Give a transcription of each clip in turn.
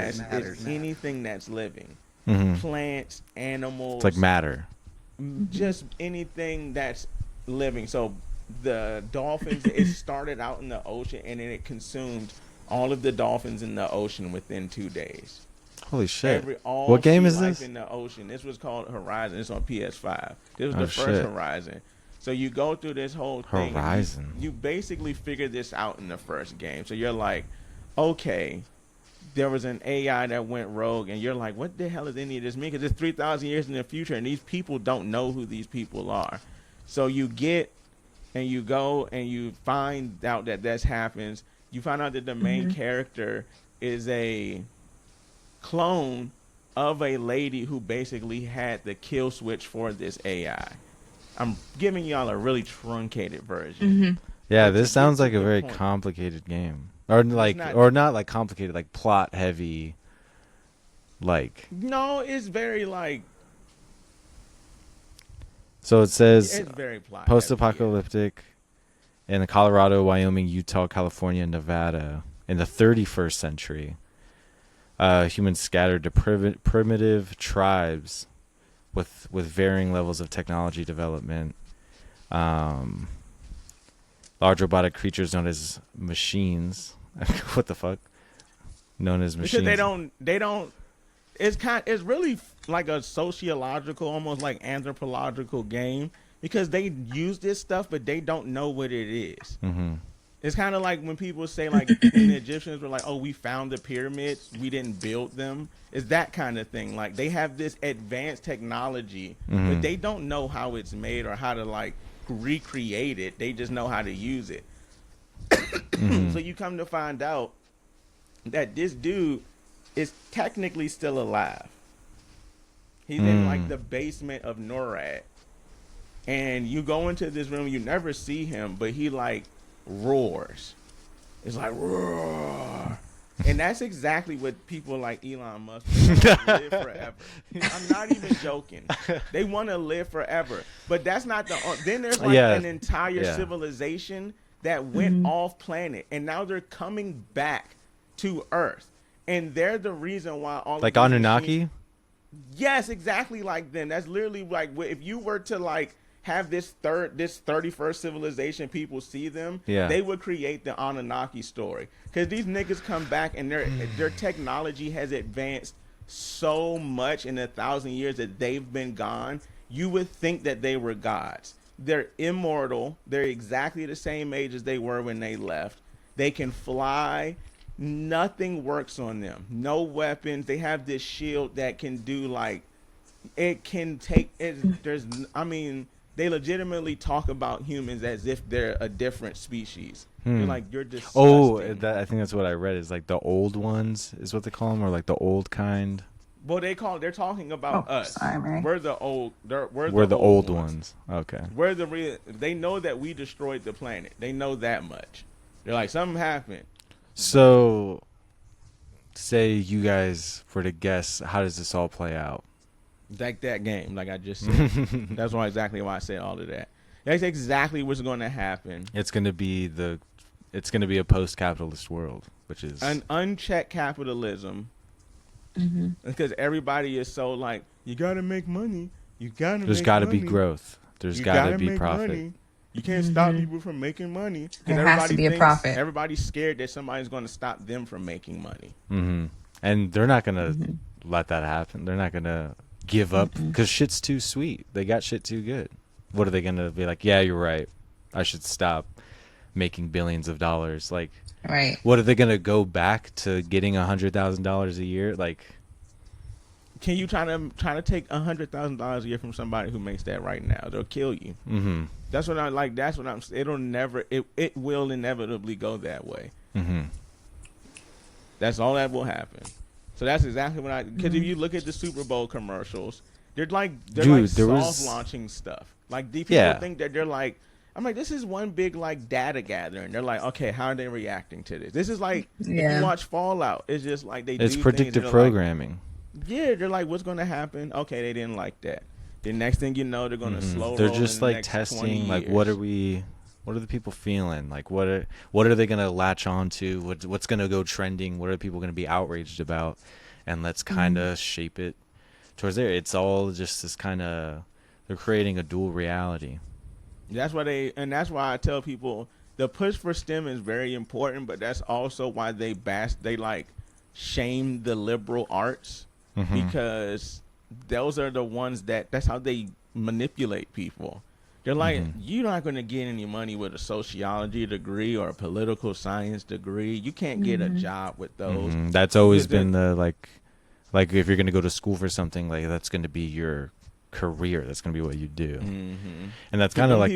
is anything that's living. Plants, animals. It's like matter. Just anything that's living. So the dolphins, it started out in the ocean and then it consumed all of the dolphins in the ocean within 2 days. Holy shit. All what game sea is this? In the ocean. This was called Horizon. It's on PS5. This was the first Horizon. So you go through this whole thing. Horizon. You basically figure this out in the first game. So you're like, okay, there was an AI that went rogue, and you're like, what the hell does any of this mean? Because it's 3,000 years in the future, and these people don't know who these people are. So you get, and you go, and you find out that this happens. You find out that the main character is a clone of a lady who basically had the kill switch for this AI. I'm giving y'all a really truncated version. Yeah, this sounds like a very complicated game. Or not like complicated, like plot heavy. Like no, it's very like. So it says it's very plot post-apocalyptic in Colorado, Wyoming, Utah, California, Nevada in the 31st century. Humans scattered to primitive tribes with varying levels of technology development. Large robotic creatures known as machines. What the fuck? Known as machines. Because they don't. It's really like a sociological, almost like anthropological game because they use this stuff, but they don't know what it is. It's kind of like when people say like the Egyptians were like, oh, we found the pyramids, we didn't build them. It's that kind of thing. Like they have this advanced technology, but they don't know how it's made or how to like recreate it. They just know how to use it. So you come to find out that this dude is technically still alive. He's in like the basement of NORAD. And you go into this room, you never see him, but he like roars. It's like roar. And that's exactly what people like Elon Musk live forever. I'm not even joking. They want to live forever. But that's not the then there's like an entire civilization that went off planet and now they're coming back to Earth. And they're the reason why all like Anunnaki? Machines, yes, exactly like them. That's literally like if you were to like have this 31st civilization, people see them, they would create the Anunnaki story. Because these niggas come back and their technology has advanced so much in 1,000 years that they've been gone. You would think that they were gods. They're immortal. They're exactly the same age as they were when they left. They can fly. Nothing works on them. No weapons. They have this shield that can do like it can take it. There's I mean they legitimately talk about humans as if they're a different species. They're like you're disgusting. Oh, I think that's what I read. Is like the old ones is what they call them, or like the old kind. Well, they're talking about us. Sorry. We're the old. We're the old ones. Okay. We're the real. They know that we destroyed the planet. They know that much. They're like something happened. So, say you guys were to guess, how does this all play out? Like that game, like I just said. That's exactly why I said all of that. That's exactly what's going to happen. It's going to be a post-capitalist world, which is an unchecked capitalism. Because everybody is so like, you got to make money. There's got to be growth. There's got to be profit. Money. You can't stop people from making money. There has to be a profit. Everybody's scared that somebody's going to stop them from making money. And they're not going to let that happen. They're not going to give up because shit's too sweet. They got shit too good. What are they going to be like? Yeah, you're right. I should stop making billions of dollars. Like, right. What are they going to go back to getting $100,000 a year? Like, can you try to take $100,000 a year from somebody who makes that right now? They'll kill you. That's what I like. That's what I'm. It will inevitably go that way. That's all that will happen. So that's exactly what because if you look at the Super Bowl commercials, they're like soft launching stuff. Like these people think that they're like. I'm like, this is one big like data gathering. They're like, okay, how are they reacting to this? This is like if you watch Fallout. It's just like it's predictive programming. Like, they're like, what's going to happen? Okay, they didn't like that. The next thing you know, they're going to slow. They're just like testing, like what are we What are the people feeling? Like, what are they gonna latch on to? What's gonna go trending? What are people gonna be outraged about? And let's kind of shape it towards there. It's all just this kind of, they're creating a dual reality. That's why I tell people the push for STEM is very important, but that's also why they like shame the liberal arts, because those are the ones that's how they manipulate people. They're like, you're not going to get any money with a sociology degree or a political science degree. You can't get a job with those. That's always been the like if you're going to go to school for something, like that's going to be your career. That's going to be what you do. And that's kind of like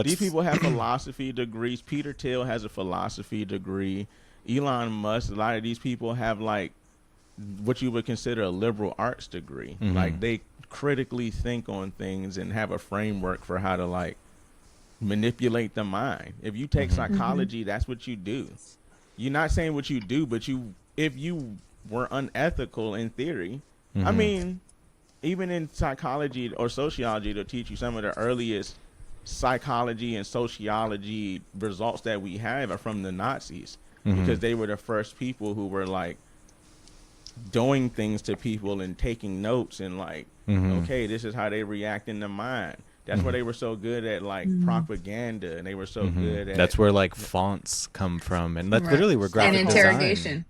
these people have philosophy degrees. Peter Thiel has a philosophy degree. Elon Musk, a lot of these people have like what you would consider a liberal arts degree. Like they critically think on things and have a framework for how to like manipulate the mind. If you take psychology, that's what you do. You're not saying what you do, but if you were unethical in theory, I mean, even in psychology or sociology, they'll teach you some of the earliest psychology and sociology results that we have are from the Nazis, because they were the first people who were like doing things to people and taking notes and like, okay, this is how they react in the mind. That's why they were so good at like propaganda, and they were so good at. That's where like fonts come from, and that's literally where graphic and interrogation.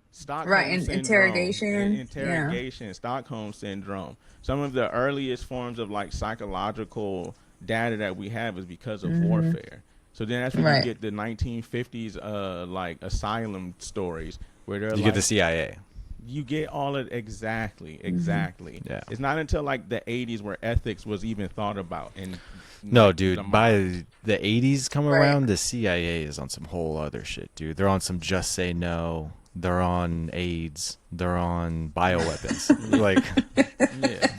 Interrogation, Stockholm syndrome. Some of the earliest forms of like psychological data that we have is because of warfare. So then that's when you get the 1950s like asylum stories where they're you get the CIA. You get all of exactly. Yeah. It's not until like the 80s where ethics was even thought about. And no, like, dude, by the 80s come around, the CIA is on some whole other shit, dude. They're on some just say no. They're on AIDS. They're on bioweapons. like,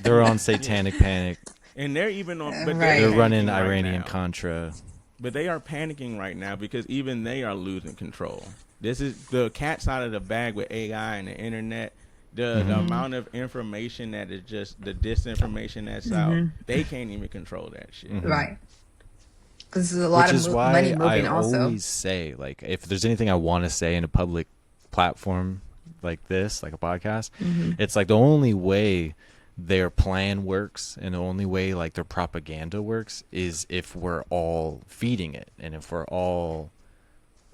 they're on satanic panic. And they're even on. But they're running right Iranian now. Contra. But they are panicking right now because even they are losing control. This is the cat's out of the bag with AI and the internet. The amount of information that is just the disinformation that's out. They can't even control that shit. Right. Because there's a lot of money moving also. I always say, like, if there's anything I want to say in a public platform like this, like a podcast, it's like the only way their plan works and the only way like their propaganda works is if we're all feeding it and if we're all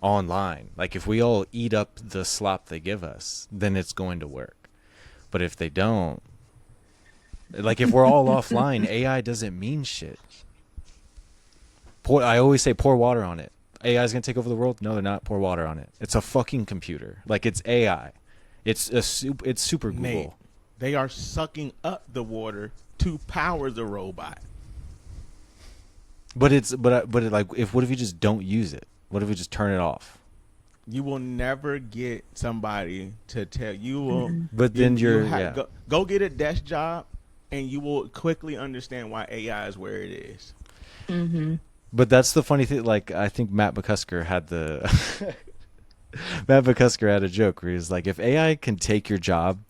online. Like if we all eat up the slop they give us, then it's going to work. But if they don't, like if we're all offline, AI doesn't mean shit. I always say pour water on it. AI is going to take over the world. No, they're not. Pour water on it. It's a fucking computer. Like it's AI. It's super Google. Nate, they are sucking up the water to power the robot. But what if you just don't use it? What if we just turn it off? You will never get somebody to tell you. Will, but then go get a desk job, and you will quickly understand why AI is where it is. But that's the funny thing. Like I think Matt McCusker had a joke where he's like, if AI can take your job,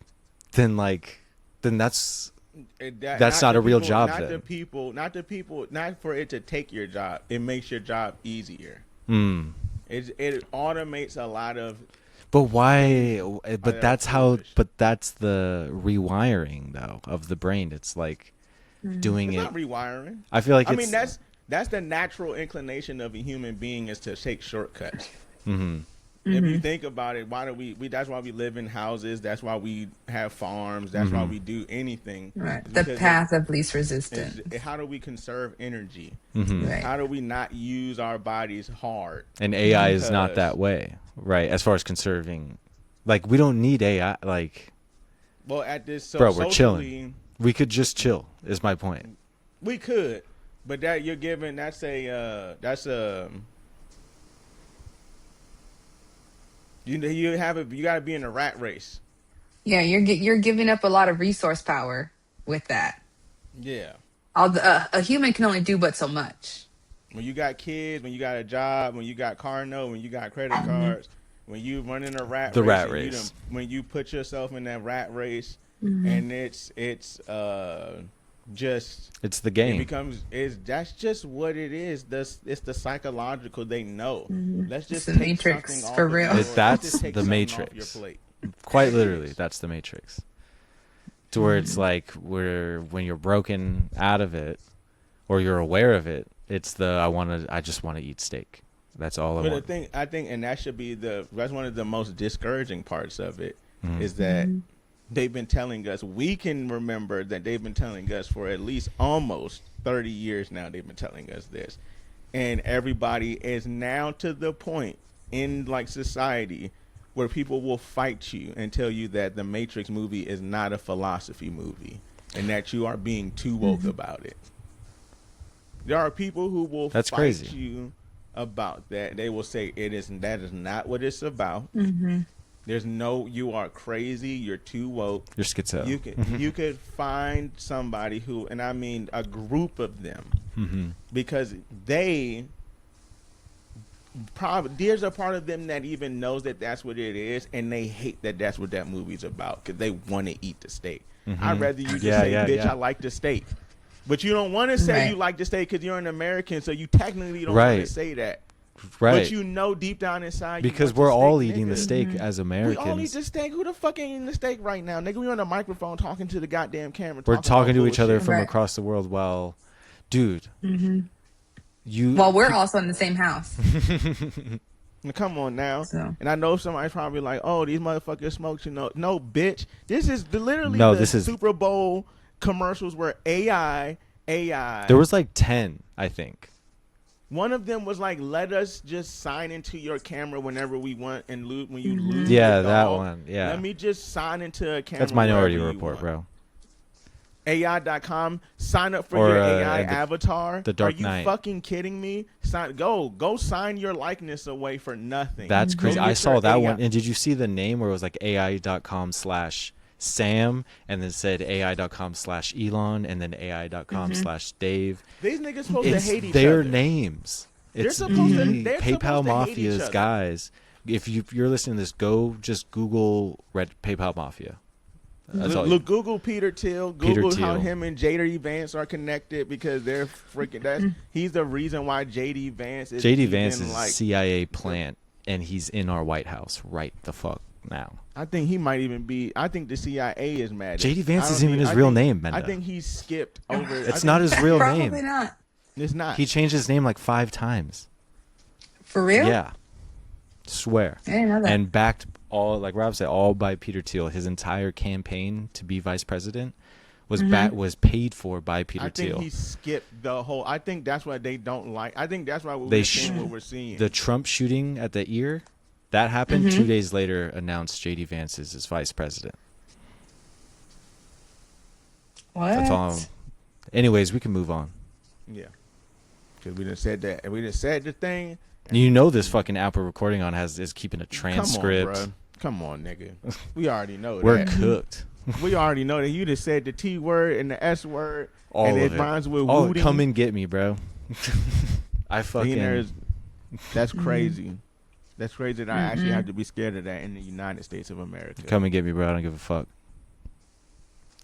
then that's not a real job. Not the people. Not for it to take your job. It makes your job easier. It automates a lot of. But why? But that's how. But that's the rewiring though of the brain. It's like doing it's it. Not rewiring. I feel like. That's the natural inclination of a human being is to take shortcuts. If you think about it, why do we that's why we live in houses. That's why we have farms. That's why we do anything. Right. The path of least resistance. How do we conserve energy? Right. How do we not use our bodies hard? And AI is not that way, right? As far as conserving, like we don't need AI. Like, well, at this we're chilling. We could just chill. Is my point. We could, but that you're giving You got to be in a rat race. Yeah, you're giving up a lot of resource power with that. Yeah. A human can only do but so much. When you got kids, when you got a job, when you got car note, when you got credit cards, when you running a rat race. When you put yourself in that rat race, and it's just It's the game. it becomes that's just what it is. It's the psychological. They know. Let's just It's the take Matrix something off for of real. your- That's let's just take the something Matrix. off your plate. Quite literally, that's the Matrix. To where it's like when you're broken out of it, or you're aware of it, it's I just want to eat steak. That's all I But want. the thing I think, and that should be that's one of the most discouraging parts of it, is that they've been telling us. We can remember that they've been telling us for at least almost 30 years now. They've been telling us this, and everybody is now to the point in like society where people will fight you and tell you that the Matrix movie is not a philosophy movie and that you are being too woke about it. There are people who will That's fight crazy. you about that. They will say that is not what it's about. There's no, you are crazy, you're too woke. You're schizo. You could find somebody who, and I mean a group of them, because they probably, there's a part of them that even knows that that's what it is, and they hate that that's what that movie's about because they want to eat the steak. I'd rather you just say, bitch, I like the steak. But you don't want to say you like the steak because you're an American, so you technically don't want to say that. Right. But you know deep down inside, because we're all eating the steak as we Americans. all eat the steak. Who the fuck ain't eating the steak right now? Nigga, we on a microphone talking to the goddamn camera. We're talking to each other bullshit. from across the world while, dude, Well, we're also in the same house. Come on now. So. And I know somebody's probably like, oh, these motherfuckers smoke. You know, no, bitch. This is literally this is Super Bowl commercials where AI. There was like 10, I think. One of them was like, let us just sign into your camera whenever we want and when you lose. Yeah, your that dog, one. Yeah. Let me just sign into a camera. That's Minority wherever you Report, want. bro. AI.com, sign up for Or, your AI the avatar. The Dark Are you Knight. fucking kidding me? Go sign your likeness away for nothing. That's crazy. Go I get saw your that AI. one. And did you see the name where it was like AI.com/Sam and then said AI.com/Elon and then AI.com/Dave? These niggas supposed It's to hate each their other. names. It's supposed to- the they're PayPal supposed to hate Mafia's each other. guys. If you're listening to this, go just Google PayPal Mafia. That's all. Look, Google Peter Thiel. Peter Google how Thiel. him and JD Vance are connected because they're freaking. He's the reason why JD Vance is. JD Vance even, is like, a CIA plant, and he's in our White House right the fuck now. I think he might even be. I think the CIA is mad. JD Vance I don't isn't even think- his I real think- name, Menda. I think he skipped over. It's not his real Probably name. not. It's not. He changed his name like 5 times. For real? Yeah. Swear. I didn't know that. And backed all, like Rob said, all by Peter Thiel. His entire campaign to be vice president was was paid for by Peter I think Thiel. he skipped the whole. I think that's why they don't like. I think that's why They we're seeing what we're seeing. The Trump shooting at the ear, that happened 2 days later, announced JD Vance as his vice president. What? That's all. Anyways, we can move on. Yeah, because we just said that, and we just said the thing. You know this fucking app we're recording on is keeping a transcript. Come on, nigga. We already know We're that. cooked. We already know that you just said the T word and the S word, All and of it it. rhymes with Oh, wooting. come and get me, bro. I fucking. That's crazy. That's crazy that I actually have to be scared of that in the United States of America. Come and get me, bro. I don't give a fuck.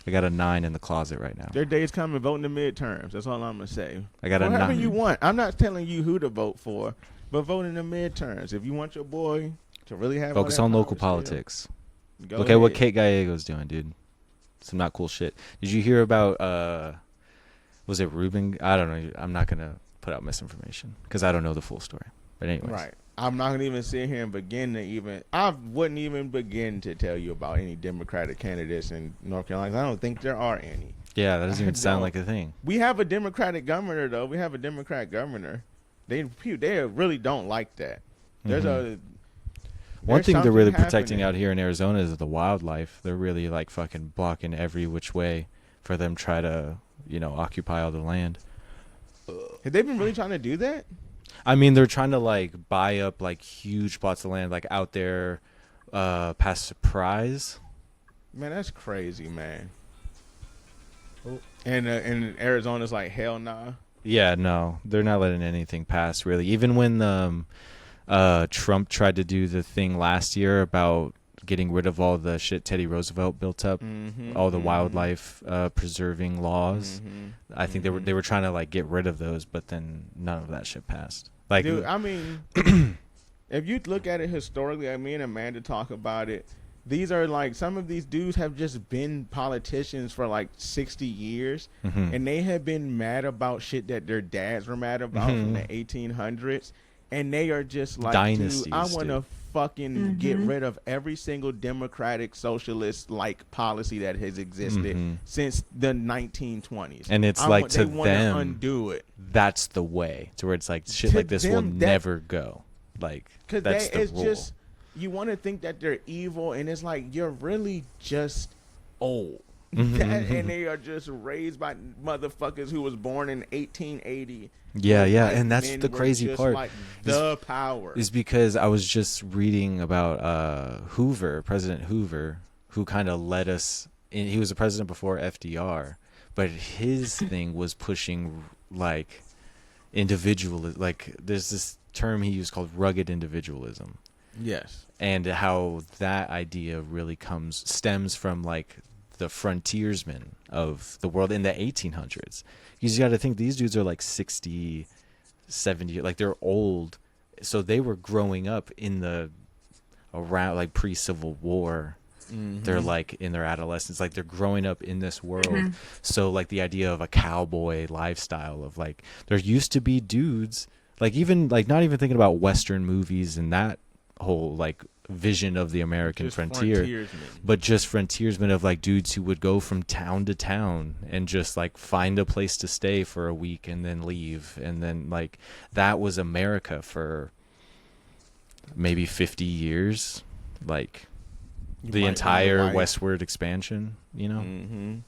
I got a 9 in the closet right now. Their days come and vote in the midterms. That's all I'm gonna say. I got a Whatever 9. you want. I'm not telling you who to vote for, but vote in the midterms. If you want your boy to really have Focus all on that local power politics. still, go Look at what ahead. Kate Gallego's doing, dude. Some not cool shit. Did you hear about was it Ruben? I don't know. I'm not gonna put out misinformation because I don't know the full story. But anyways, Right. I'm not gonna even sit here and begin to even. I wouldn't even begin to tell you about any Democratic candidates in North Carolina. I don't think there are any. yeah, that doesn't even sound don't. like a thing. We have a Democratic governor though. We have a Democrat governor. They really don't like that. There's One there's thing they're something really protecting happening. out here in Arizona is the wildlife. They're really like fucking blocking every which way for them try to, occupy all the land. Have they been really trying to do that? I mean, they're trying to like buy up like huge plots of land like out there past Surprise. Man, that's crazy, man. And Arizona's like, hell nah. Yeah, no, they're not letting anything pass really. Even when Trump tried to do the thing last year about getting rid of all the shit Teddy Roosevelt built up, all the wildlife preserving laws. I think they were trying to like get rid of those, but then none of that shit passed. Like, dude, I mean, if you look at it historically, like me and Amanda talk about it, these are like, some of these dudes have just been politicians for like 60 years, and they have been mad about shit that their dads were mad about from the 1800s, and they are just like, dynasties, dude, I want to fucking get rid of every single democratic socialist like policy that has existed since the 1920s. And it's like, to they want to them, undo it. That's the way, to where it's like, shit To like this will them, never go. Like, that's the it's rule. just, you want to think that they're evil, and it's like, you're really just old. And they are just raised by motherfuckers who was born in 1880. Yeah, Like, and that's men the were crazy just part. like the power. Is because I was just reading about Hoover, President Hoover, who kind of led us in. He was the president before FDR, but his thing was pushing like individual. Like, there's this term he used called rugged individualism. Yes. And how that idea really stems from like the frontiersmen of the world in the 1800s. Because you got to think, these dudes are like 60, 70, like they're old. So they were growing up in the around like pre-Civil War. They're like in their adolescence, like they're growing up in this world. So like the idea of a cowboy lifestyle of like, there used to be dudes, like even like not even thinking about Western movies and that whole like vision of the American frontier, but just frontiersmen of like dudes who would go from town to town and just like find a place to stay for a week and then leave. And then like that was America for maybe 50 years, like the entire westward expansion, you know.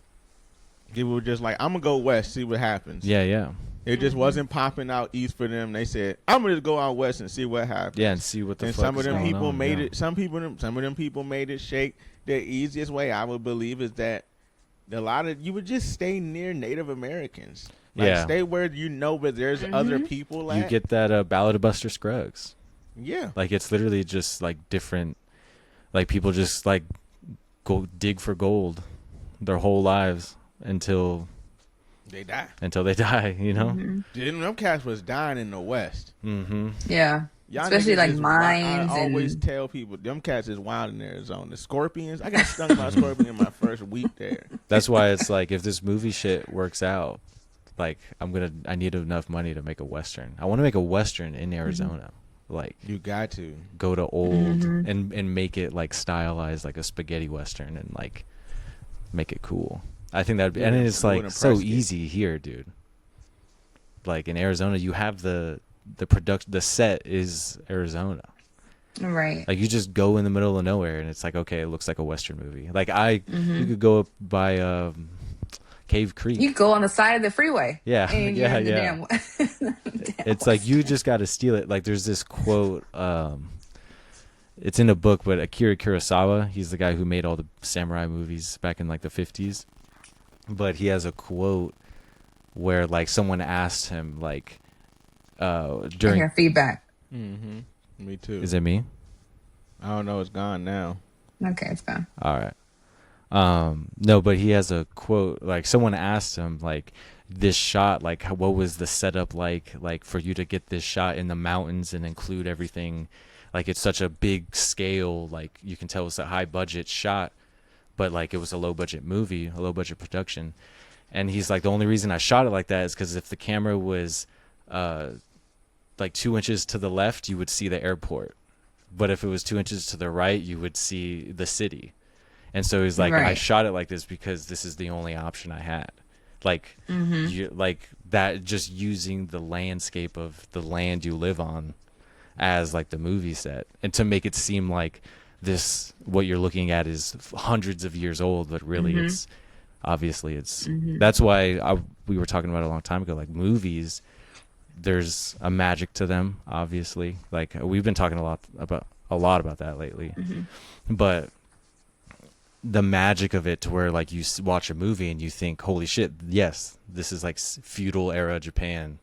People were just like, I'm gonna go west, see what happens. Yeah. It just wasn't popping out east for them. They said, I'm gonna just go out west and see what happens. Yeah, and see what the and fuck some of them is people going on, made it. Some of them people made it shake. The easiest way I would believe is that you would just stay near Native Americans. Like, stay where you know where there's other people at. You get that Ballad of Buster Scruggs. Yeah. Like, it's literally just like different, like people just like go dig for gold their whole lives until they die, you know. Them cats was dying in the West. Yeah. Y'all especially like mines. I always tell people, them cats is wild in Arizona. The scorpions, I got stung by a scorpion in my first week there. That's why it's like, if this movie shit works out, like I need enough money to make a Western. I want to make a Western in Arizona. Like, you got to go to old and make it like stylized like a spaghetti Western and like make it cool. I think that'd be, and it's like so easy here, dude. Like in Arizona, you have the production, the set is Arizona, right? Like you just go in the middle of nowhere, and it's like, okay, it looks like a Western movie. Like you could go up by Cave Creek. You go on the side of the freeway. Yeah. It's like you just got to steal it. Like there's this quote. It's in a book, but Akira Kurosawa, he's the guy who made all the samurai movies back in like the 50s. But he has a quote where like someone asked him like during your feedback. Me too. Is it me? I don't know. It's gone now. Okay, it's gone. All right. No, but he has a quote, like someone asked him like, this shot, like what was the setup like for you to get this shot in the mountains and include everything, like it's such a big scale, like you can tell it's a high budget shot, but like it was a low budget movie, a low budget production. And he's like, the only reason I shot it like that is because if the camera was like 2 inches to the left, you would see the airport, but if it was 2 inches to the right, you would see the city. And so he's like, I shot it like this because this is the only option I had. Like, like that, just using the landscape of the land you live on as like the movie set, and to make it seem like this, what you're looking at is hundreds of years old, but really it's obviously it's that's why we were talking about it a long time ago, like movies, there's a magic to them, obviously. Like we've been talking a lot about that lately, but the magic of it, to where like you watch a movie and you think, holy shit, yes, this is like feudal era Japan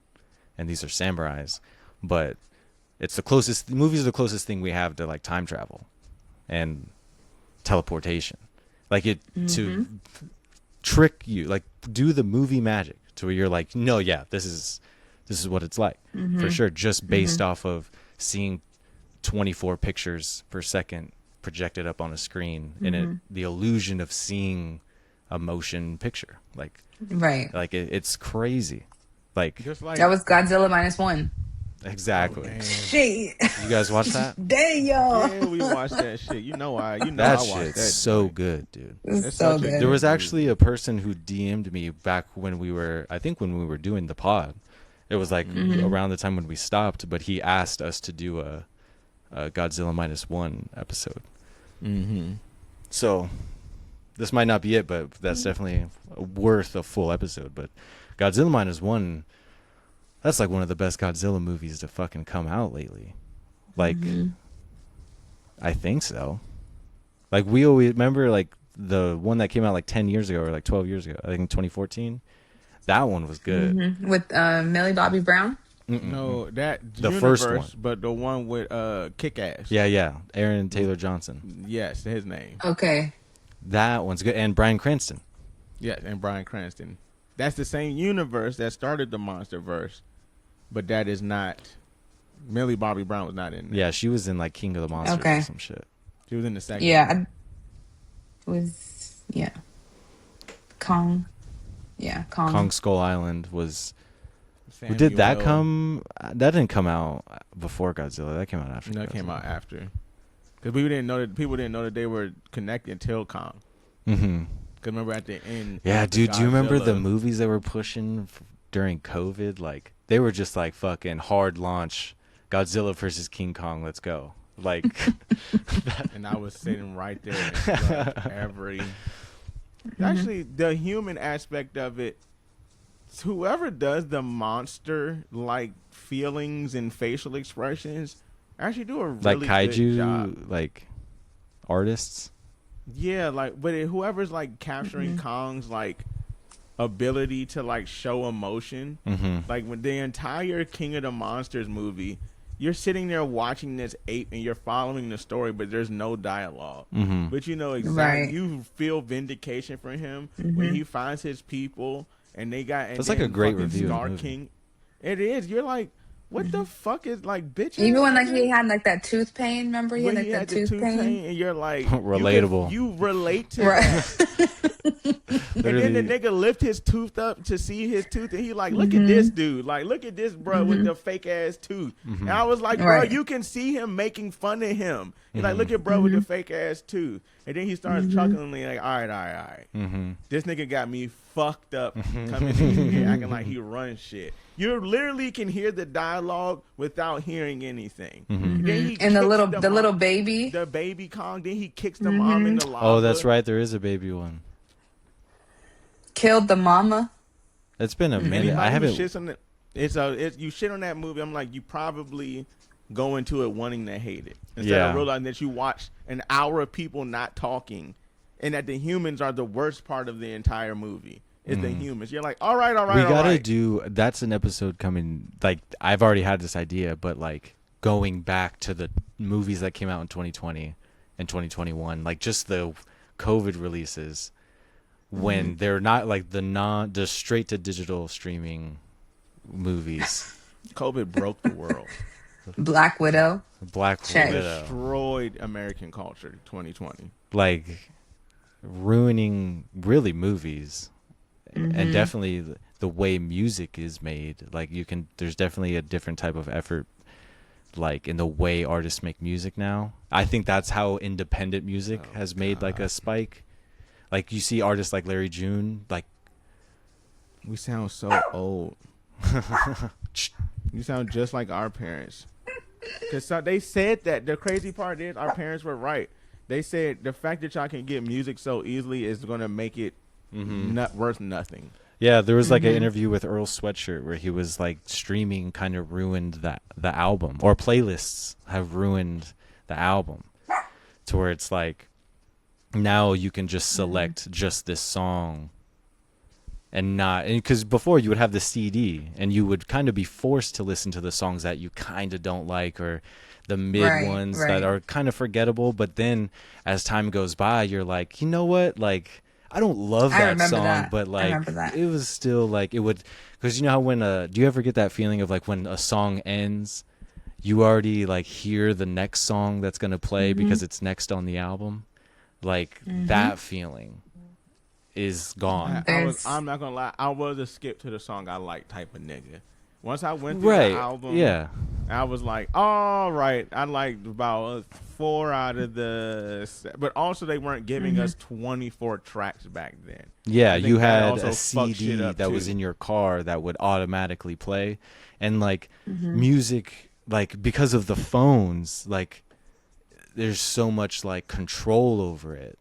and these are samurais, but it's the closest, movies are the closest thing we have to like time travel. And teleportation, like it to trick you, like do the movie magic to where you're like, no, yeah, this is what it's like for sure, just based off of seeing 24 pictures per second projected up on a screen and the illusion of seeing a motion picture, like it's crazy, like Just like That was Godzilla -1. exactly. Shit. You guys watch that? Damn, y'all. yeah, we watched that shit. You know why? You know That I watched shit's that. so joint. good, dude. It's It's so such a- good. There was actually a person who DM'd me back when we were doing the pod. It was like around the time when we stopped, but he asked us to do a Godzilla -1 episode. Mm-hmm. So this might not be it, but that's definitely worth a full episode. But Godzilla -1, that's like one of the best Godzilla movies to fucking come out lately. Like, I think so. Like, we always remember, like, the one that came out like 10 years ago or like 12 years ago, I think 2014. That one was good. With Millie Bobby Brown. No, that The universe, first one. but the one with Kick-Ass. Yeah. Aaron Taylor Johnson. Yes, his name. Okay. That one's good. And Bryan Cranston. Yes, and Bryan Cranston. That's the same universe that started the MonsterVerse, but that is not. Millie Bobby Brown was not in there. Yeah, she was in like King of the Monsters Okay. or some shit. She was in the second. Yeah. Kong. Yeah, Kong. Kong Skull Island was. Samuel Did that L. come? That didn't come out before Godzilla. That came out after. No, it came Godzilla. out after. Because people didn't know that they were connected until Kong. Mm-hmm. Because remember at the end. Yeah, of dude. Do you remember the Godzilla- movies they were pushing during COVID? Like they were just like fucking hard launch. Godzilla versus King Kong. Let's go. Like. And I was sitting right there in like every. Actually, the human aspect of it. Whoever does the monster like feelings and facial expressions actually do a really like good kaiju job. like artists. Yeah, like but whoever's like capturing Kong's like ability to like show emotion, like with the entire King of the Monsters movie, you're sitting there watching this ape and you're following the story, but there's no dialogue. But you know exactly, Right. you feel vindication for him when he finds his people and they got. And That's like a then great fucking review of the Star movie. King. It is. You're like, what the fuck is like, bitch? Even when like he had like that tooth pain, remember he had When like he that had the tooth pain? and you're like Relatable. You relate to Right. that. And then the nigga lift his tooth up to see his tooth, and he like, look at this dude, like, look at this bro with the fake ass tooth. And I was like, bro, Right. you can see him making fun of him. He's like, look at bro with the fake ass tooth. And then he starts chuckling like, all right. This nigga got me fucked up coming in here acting like he runs shit. You literally can hear the dialogue without hearing anything. Then he And the kicks little baby. the baby Kong. Then he kicks the mom in the lava. Oh, that's right. There is a baby one. Killed the mama. It's been a minute. Anybody I who haven't. shits on you shit on that movie. I'm like, you probably go into it wanting to hate it instead of realizing that you watch an hour of people not talking, and that the humans are the worst part of the entire movie. It's the humans. You're like, all right. We gotta do. That's an episode coming. Like I've already had this idea, but like going back to the movies that came out in 2020 and 2021, like just the COVID releases when they're not like the straight to digital streaming movies. COVID broke the world. Black Widow. Black Check. Widow, Destroyed American culture. 2020. like ruining really movies. And definitely the way music is made, like there's definitely a different type of effort, like in the way artists make music now. I think that's how independent music has made like a spike. Like you see artists like Larry June, like We sound so old. You sound just like our parents. Because they said that the crazy part is our parents were right. They said the fact that y'all can get music so easily is going to make it not worth nothing. yeah, there was like an interview with Earl Sweatshirt where he was like streaming kind of ruined the album, or playlists have ruined the album, to where it's like now you can just select just this song and not, and because before you would have the CD and you would kind of be forced to listen to the songs that you kind of don't like, or the mid ones that are kind of forgettable. But then as time goes by, you're like, you know what, like I don't love that song, but like it was still like it would, because you know how when do you ever get that feeling of like when a song ends, you already like hear the next song that's gonna play because it's next on the album, like that feeling is gone. I'm not gonna lie, I was a skip to the song I like type of nigga. Once I went through the album, I was like, all right, I liked about 4 out of the, but also they weren't giving us 24 tracks back then. Yeah, you had a CD that was in your car that would automatically play, and like music, like because of the phones, like there's so much like control over it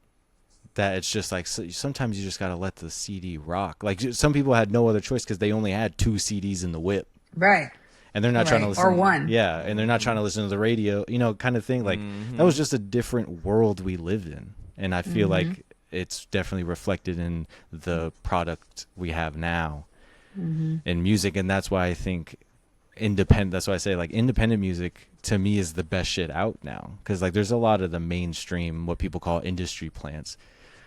that it's just like sometimes you just gotta let the CD rock. Like some people had no other choice because they only had 2 CDs in the whip, right? And they're not trying to listen, or one, and they're not trying to listen to the radio, you know, kind of thing. Like that was just a different world we lived in, and I feel like it's definitely reflected in the product we have now in music, and that's why I think that's why I say like independent music to me is the best shit out now, because like there's a lot of the mainstream, what people call industry plants.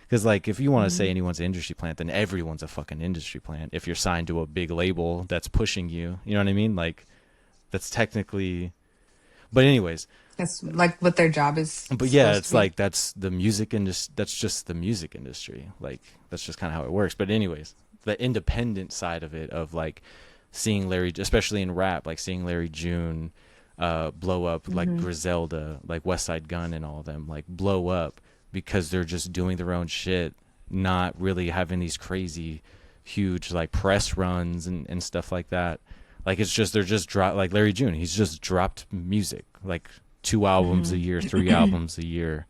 Because, like, if you want to say anyone's an industry plant, then everyone's a fucking industry plant. If you're signed to a big label that's pushing you, you know what I mean? Like, that's technically... But anyways... That's, like, what their job is. But, yeah, it's like, that's the music industry. That's just the music industry. Like, that's just kind of how it works. But anyways, the independent side of it, of, like, seeing Larry... Especially in rap, like, seeing Larry June blow up, like, Griselda, like, West Side Gun and all of them, like, blow up. Because they're just doing their own shit, not really having these crazy, huge like press runs and stuff like that. Like it's just they're just like Larry June. He's just dropped music, like 2 albums a year, 3 albums a year,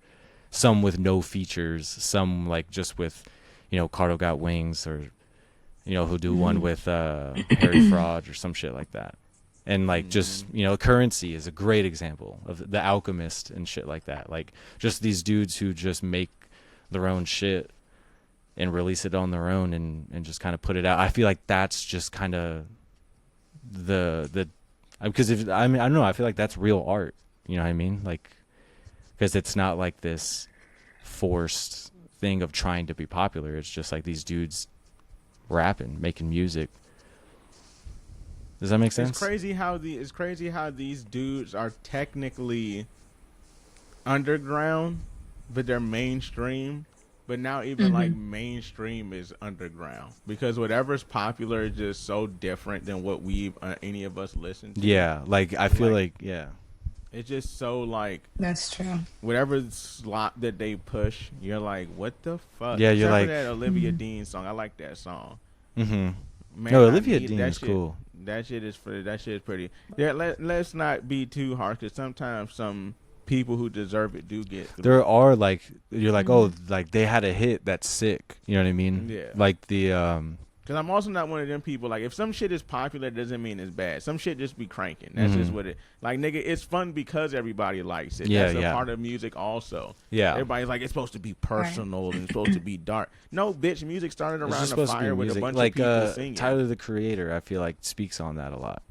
some with no features, some like just with, you know, Cardo Got Wings, or you know, who'll do one with Harry Fraud or some shit like that. And like just, you know, Currency is a great example of The Alchemist and shit like that. Like just these dudes who just make their own shit and release it on their own and just kind of put it out. I feel like that's just kind of the because if I mean I don't know, I feel like that's real art. You know what I mean? Like because it's not like this forced thing of trying to be popular. It's just like these dudes rapping, making music. Does that make sense? It's crazy how these dudes are technically underground, but they're mainstream. But now even like mainstream is underground, because whatever's popular is just so different than what any of us listen to. Yeah, like I feel like it's just so like that's true. Whatever slot that they push, you're like, what the fuck? Yeah, you're Except like for that Olivia Dean song. I like that song. Man, no, Olivia Dean is cool. That shit is pretty. Yeah, let's not be too harsh, because sometimes some people who deserve it do get through. There are like, you're like, oh, like they had a hit that's sick. You know what I mean? Yeah. Like the because I'm also not one of them people, like, if some shit is popular, doesn't mean it's bad. Some shit just be cranking. That's just what it, like, nigga, it's fun because everybody likes it. Yeah, That's a part of music also. Yeah. Everybody's like, it's supposed to be personal and it's supposed to be dark. No, bitch, music started around the fire with a bunch of people singing. Tyler, the Creator, I feel like speaks on that a lot.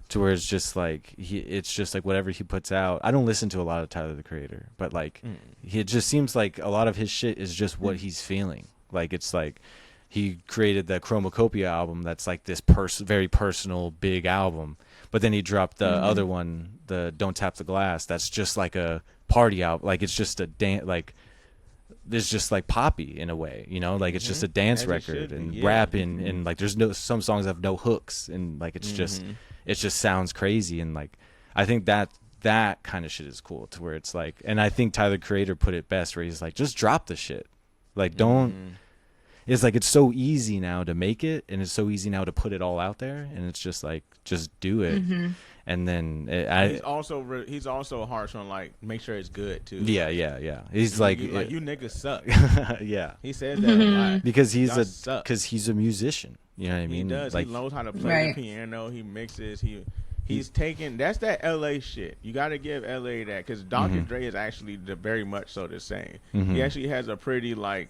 To where it's just like, it's just like whatever he puts out. I don't listen to a lot of Tyler, the Creator, but like, it just seems like a lot of his shit is just what he's feeling. Like, it's like, he created the Chromacopia album that's like this very personal, big album. But then he dropped the other one, the Don't Tap the Glass, that's just like a party album. Like, it's just a dance, like, it's just like poppy in a way, you know? Like, it's just a dance record and rapping, and like, there's some songs have no hooks, and like, it's just, it just sounds crazy. And like, I think that kind of shit is cool, to where it's like, and I think Tyler, Creator, put it best, where he's like, just drop the shit. Like, don't. It's like, it's so easy now to make it, and it's so easy now to put it all out there, and it's just like, just do it. And then he's also harsh on like, make sure it's good too. Yeah. He's like you niggas suck. Yeah, he says that a lot because he's a musician. You know what I mean? He does. Like, he knows how to play the piano. He mixes. He's taking, that's that LA shit. You got to give LA that, because Dr. Dre is actually very much so the same. He actually has a pretty like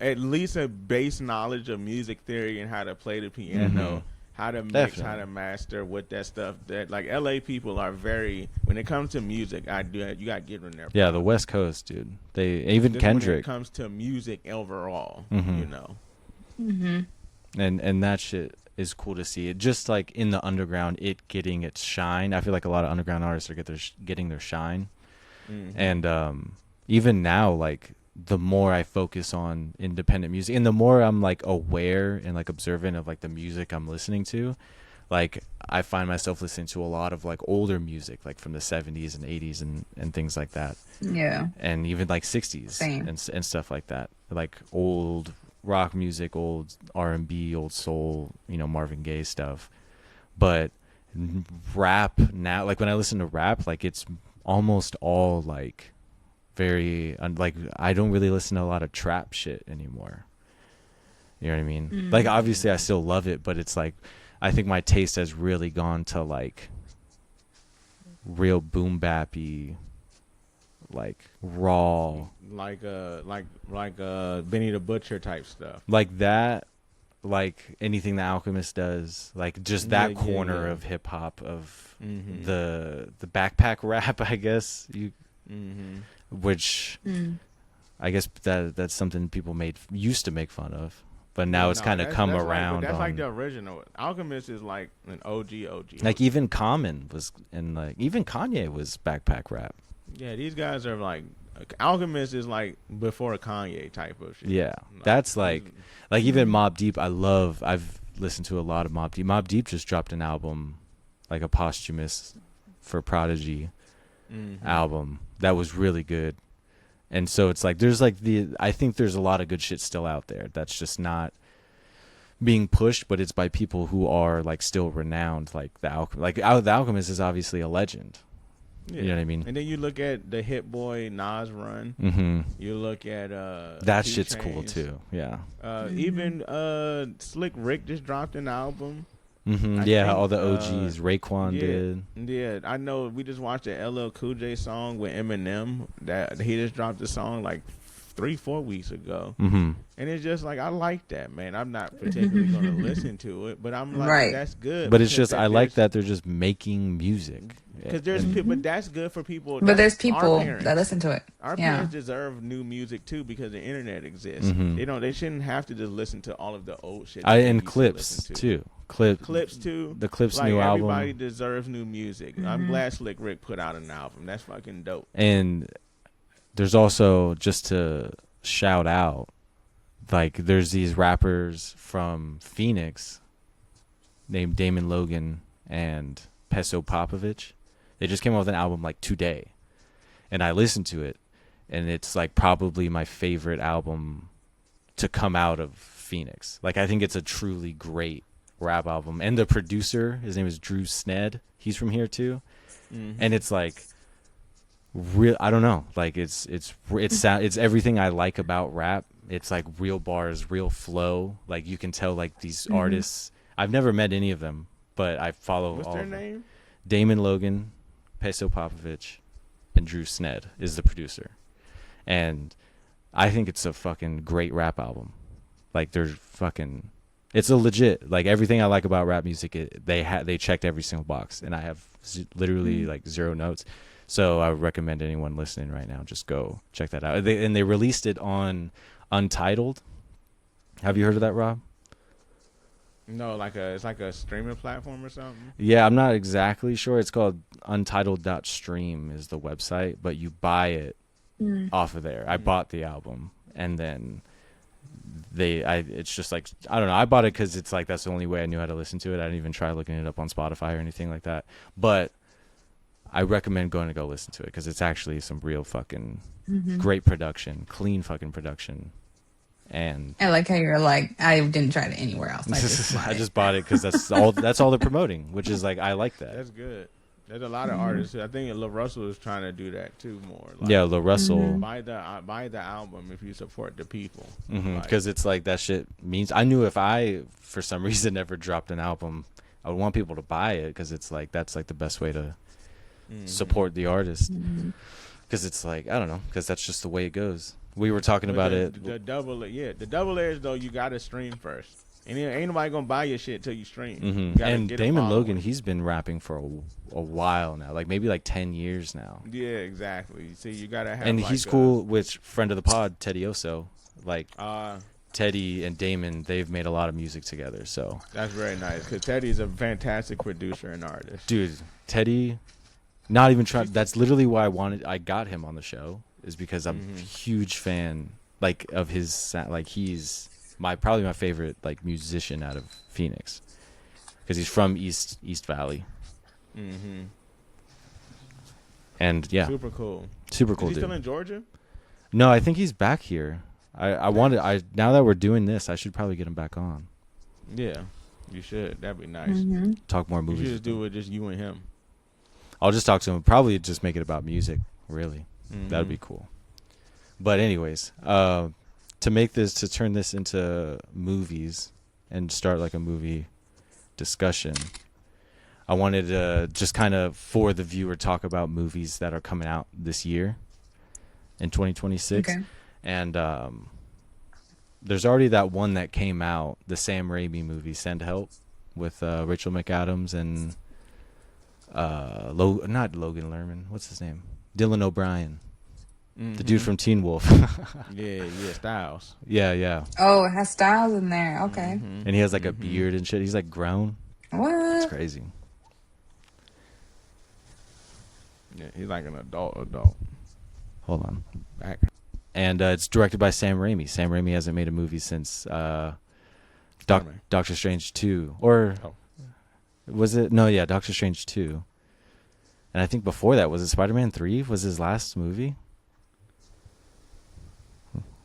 at least a base knowledge of music theory and how to play the piano, how to mix, how to master with that stuff. That like LA people are very, when it comes to music, you got to get in there. Yeah, the West Coast, dude. They even Kendrick. When it comes to music overall, you know. And that shit is cool to see. It just like in the underground, it getting its shine. I feel like a lot of underground artists are getting their shine. And even now, like the more I focus on independent music and the more I'm like aware and like observant of like the music I'm listening to, like I find myself listening to a lot of like older music, like from the 70s and 80s and things like that. Yeah. And even like 60s and stuff like that. Like old rock music, old R&B, old soul, you know, Marvin Gaye stuff. But rap now, like when I listen to rap, like it's almost all like very like I don't really listen to a lot of trap shit anymore. You know what I mean? Like obviously I still love it, but it's like I think my taste has really gone to like real boom bappy, like raw, like Benny the Butcher type stuff, like that, like anything the Alchemist does, like just that corner of hip hop, of the backpack rap, I guess which I guess that's something people used to make fun of, but now it's kind of come around. That's like the original. Alchemist is like an OG. Like even Common was, and like even Kanye was backpack rap. Yeah, these guys are like, Alchemist is like before Kanye type of shit. Yeah, that's like even Mobb Deep. I've listened to a lot of Mobb Deep. Mobb Deep just dropped an album, like a posthumous for Prodigy album that was really good. And so it's like I think there's a lot of good shit still out there that's just not being pushed, but it's by people who are like still renowned, like the Alchemist is obviously a legend. Yeah. You know what I mean? And then you look at the Hit Boy Nas run. You look at that shit's cool too. Yeah. Even Slick Rick just dropped an album. Yeah, all the OGs. Raekwon did. Yeah, I know. We just watched the LL Cool J song with Eminem. That he just dropped the song like 3-4 weeks ago, and it's just like I like that, man. I'm not particularly going to listen to it, but I'm like, that's good. But it's just I like that they're just making music. Because there's people, but that's good for people. But there's people that listen to it. Our parents deserve new music too because the internet exists. They shouldn't have to just listen to all of the old shit. And clips too. Clips too. The Clips like new album. Everybody deserves new music. I'm glad Slick Rick put out an album. That's fucking dope. And there's also, just to shout out, like there's these rappers from Phoenix named Damon Logan and Peso Popovich. They just came out with an album like today, and I listened to it, and it's like probably my favorite album to come out of Phoenix. Like I think it's a truly great rap album, and the producer, his name is Drew Sned. He's from here too, and it's like real. I don't know, like it's everything I like about rap. It's like real bars, real flow. Like you can tell, like these artists. I've never met any of them, but I follow. What's all their of them. name? Damon Logan, Peso Popovich, and Drew Sned is the producer. And I think it's a fucking great rap album. Like it's a legit, like everything I like about rap music, they checked every single box, and I have literally like 0 notes. So I would recommend anyone listening right now, just go check that out. They released it on Untitled. Have you heard of that, Rob? No, it's like a streaming platform or something. Yeah, I'm not exactly sure. It's called untitled.stream is the website, but you buy it off of there. I bought the album, and then it's just like, I don't know. I bought it because it's like that's the only way I knew how to listen to it. I didn't even try looking it up on Spotify or anything like that. But I recommend going to go listen to it because it's actually some real fucking great production, clean fucking production. And I like how you're like, I didn't try it anywhere else. I just bought it because that's all they're promoting, which is like, I like that. That's good. There's a lot of artists. I think La Russell is trying to do that too more. Like, yeah, La Russell. Buy the album if you support the people. Because it's like that shit means. I knew if I, for some reason, ever dropped an album, I would want people to buy it because it's like that's like the best way to support the artist. Because it's like, I don't know, because that's just the way it goes. We were talking about it. The double edge though, you gotta stream first. And ain't nobody gonna buy your shit till you stream. You gotta And get Damon Logan, he's been rapping for a while now, like maybe like 10 years now. Yeah, exactly. See, you gotta have. And like he's cool with friend of the pod, Teddy Oso. Like Teddy and Damon, they've made a lot of music together. So that's very nice because Teddy's a fantastic producer and artist. Dude, Teddy, not even trying. That's literally why I got him on the show, is because I'm a huge fan, like, of his. Like, he's probably my favorite like musician out of Phoenix, because he's from East Valley. And yeah, super cool dude. Is he still in Georgia? No, I think he's back here. I now that we're doing this, I should probably get him back on. Yeah, you should. That'd be nice. Talk more movies. You should just do it, just you and him. I'll just talk to him. Probably just make it about music. Really, that'd be cool. But anyways, to turn this into movies and start like a movie discussion, I wanted to just kind of, for the viewer, talk about movies that are coming out this year in 2026. Okay. And there's already that one that came out, the Sam Raimi movie, Send Help, with Rachel McAdams and not Logan Lerman. What's his name? Dylan O'Brien. The dude from Teen Wolf. yeah, Styles. Yeah. Oh, it has Styles in there. Okay. And he has like a beard and shit. He's like grown. What? It's crazy. Yeah, he's like an adult. Hold on. Back. And it's directed by Sam Raimi. Sam Raimi hasn't made a movie since Doctor Strange 2. Or was it? No, yeah, Doctor Strange 2. And I think before that, was it Spider-Man 3? Was his last movie?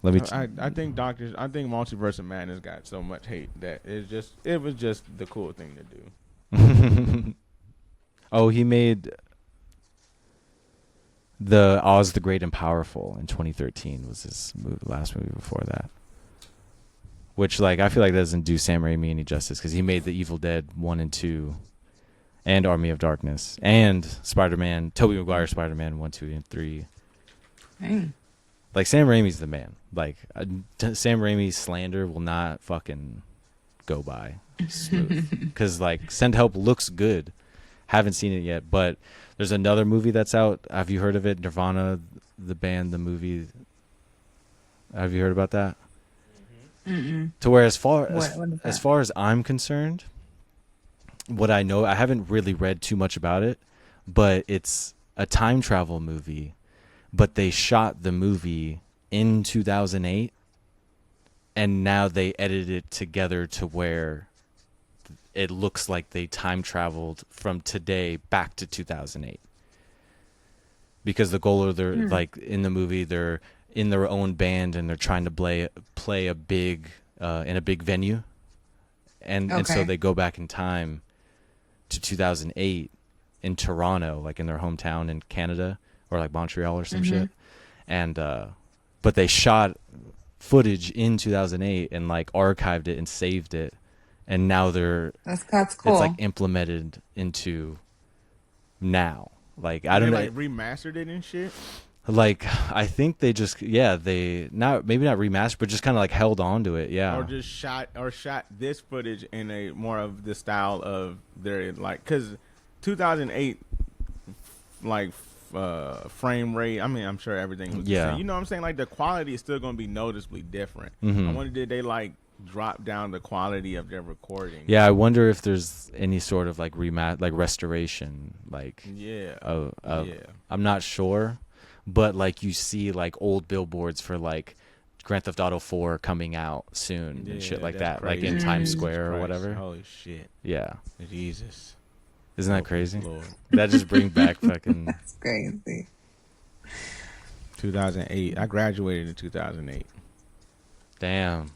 Let me. I think Multiverse of Madness got so much hate that it was just the cool thing to do. Oh, he made the Oz the Great and Powerful in 2013 was his last movie before that. Which, like, I feel like that doesn't do Sam Raimi any justice, because he made The Evil Dead 1 and 2 and Army of Darkness and Spider-Man, Tobey Maguire Spider-Man 1, 2, and 3. Dang. Like, Sam Raimi's the man. Like, Sam Raimi's slander will not fucking go by smooth. Because, like, Send Help looks good. Haven't seen it yet, but there's another movie that's out. Have you heard of it? Nirvana, the band, the movie. Have you heard about that? To where as far as I'm concerned, what I know, I haven't really read too much about it, but it's a time travel movie, but they shot the movie in 2008, and now they edited it together to where it looks like they time traveled from today back to 2008. Because the goal of their like in the movie, they're in their own band and they're trying to play a big in a big venue, and so they go back in time to 2008 in Toronto, like in their hometown in Canada, or like Montreal or some shit, and but they shot footage in 2008 and like archived it and saved it, and now that's cool. It's like implemented into now. Like, I don't know, like remastered it and shit. Like, I think they just maybe not remastered, but just kind of like held on to it, yeah. Or just shot this footage in a more of the style of their, like, because 2008 like frame rate. I mean, I'm sure everything was the same. You know what I'm saying? Like, the quality is still going to be noticeably different. I wonder, did they like drop down the quality of their recording? Yeah, I wonder if there's any sort of like restoration, like I'm not sure, but like you see like old billboards for like Grand Theft Auto 4 coming out soon and shit like that, crazy. Like in Times Square or whatever. Holy shit! Yeah, Jesus, isn't that crazy? Lord. That just brings back fucking. That's crazy. 2008. I graduated in 2008. Damn.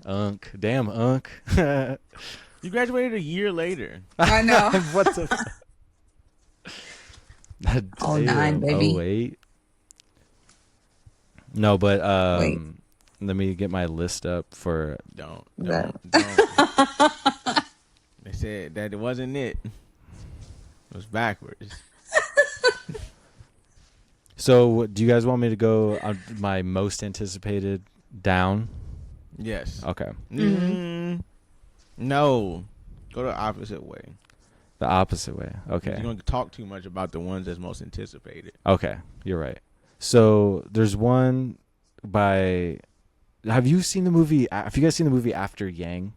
Unk. Damn, Unk. You graduated a year later. I know. What the? 09, baby. 08. No, but let me get my list up for. Don't. They said that it wasn't it. It was backwards. So, do you guys want me to go on my most anticipated down? Yes. Okay. No. Go the opposite way. The opposite way. Okay. You're going to talk too much about the ones that's most anticipated. Okay. You're right. So, there's one by... Have you seen the movie... Have you guys seen the movie After Yang?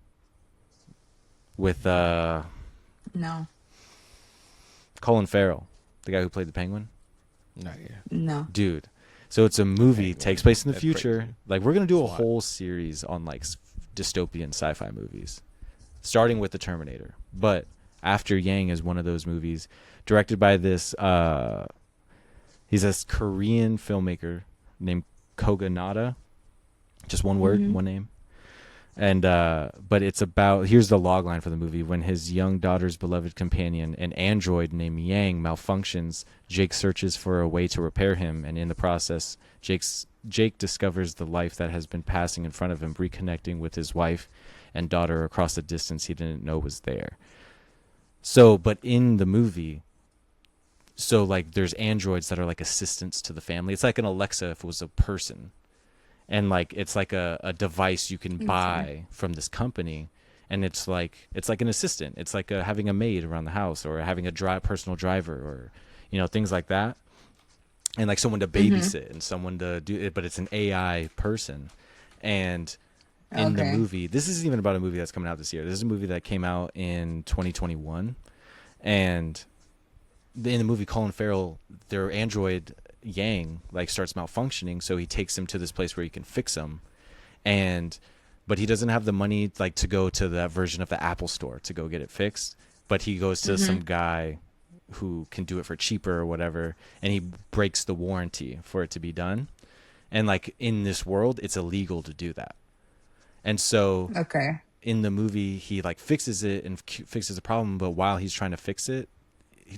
With No. Colin Farrell, the guy who played the Penguin? Not yet. No. Dude. So it's a movie, takes place in the That's future. crazy. Like, we're going to do a SWAT. whole series on, like, dystopian sci-fi movies, starting with The Terminator. But After Yang is one of those movies directed by this, he's a Korean filmmaker named Koganada. Just one word, one name. And but it's about, here's the log line for the movie. When his young daughter's beloved companion, an android named Yang, malfunctions, Jake searches for a way to repair him, and in the process Jake discovers the life that has been passing in front of him, reconnecting with his wife and daughter across a distance he didn't know was there. So, but in the movie, so like there's androids that are like assistants to the family. It's like an Alexa if it was a person. And like it's like a device you can buy from this company, and it's like an assistant. It's like having a maid around the house, or having a personal driver, or things like that, and like someone to babysit and someone to do it. But it's an AI person, and in the movie, this isn't even about a movie that's coming out this year. This is a movie that came out in 2021, and in the movie, Colin Farrell, their android Yang like starts malfunctioning, so he takes him to this place where he can fix him, but he doesn't have the money like to go to that version of the Apple store to go get it fixed, but he goes to some guy who can do it for cheaper or whatever, and he breaks the warranty for it to be done. And like in this world, it's illegal to do that. And so in the movie, he like fixes it and fixes the problem, but while he's trying to fix it,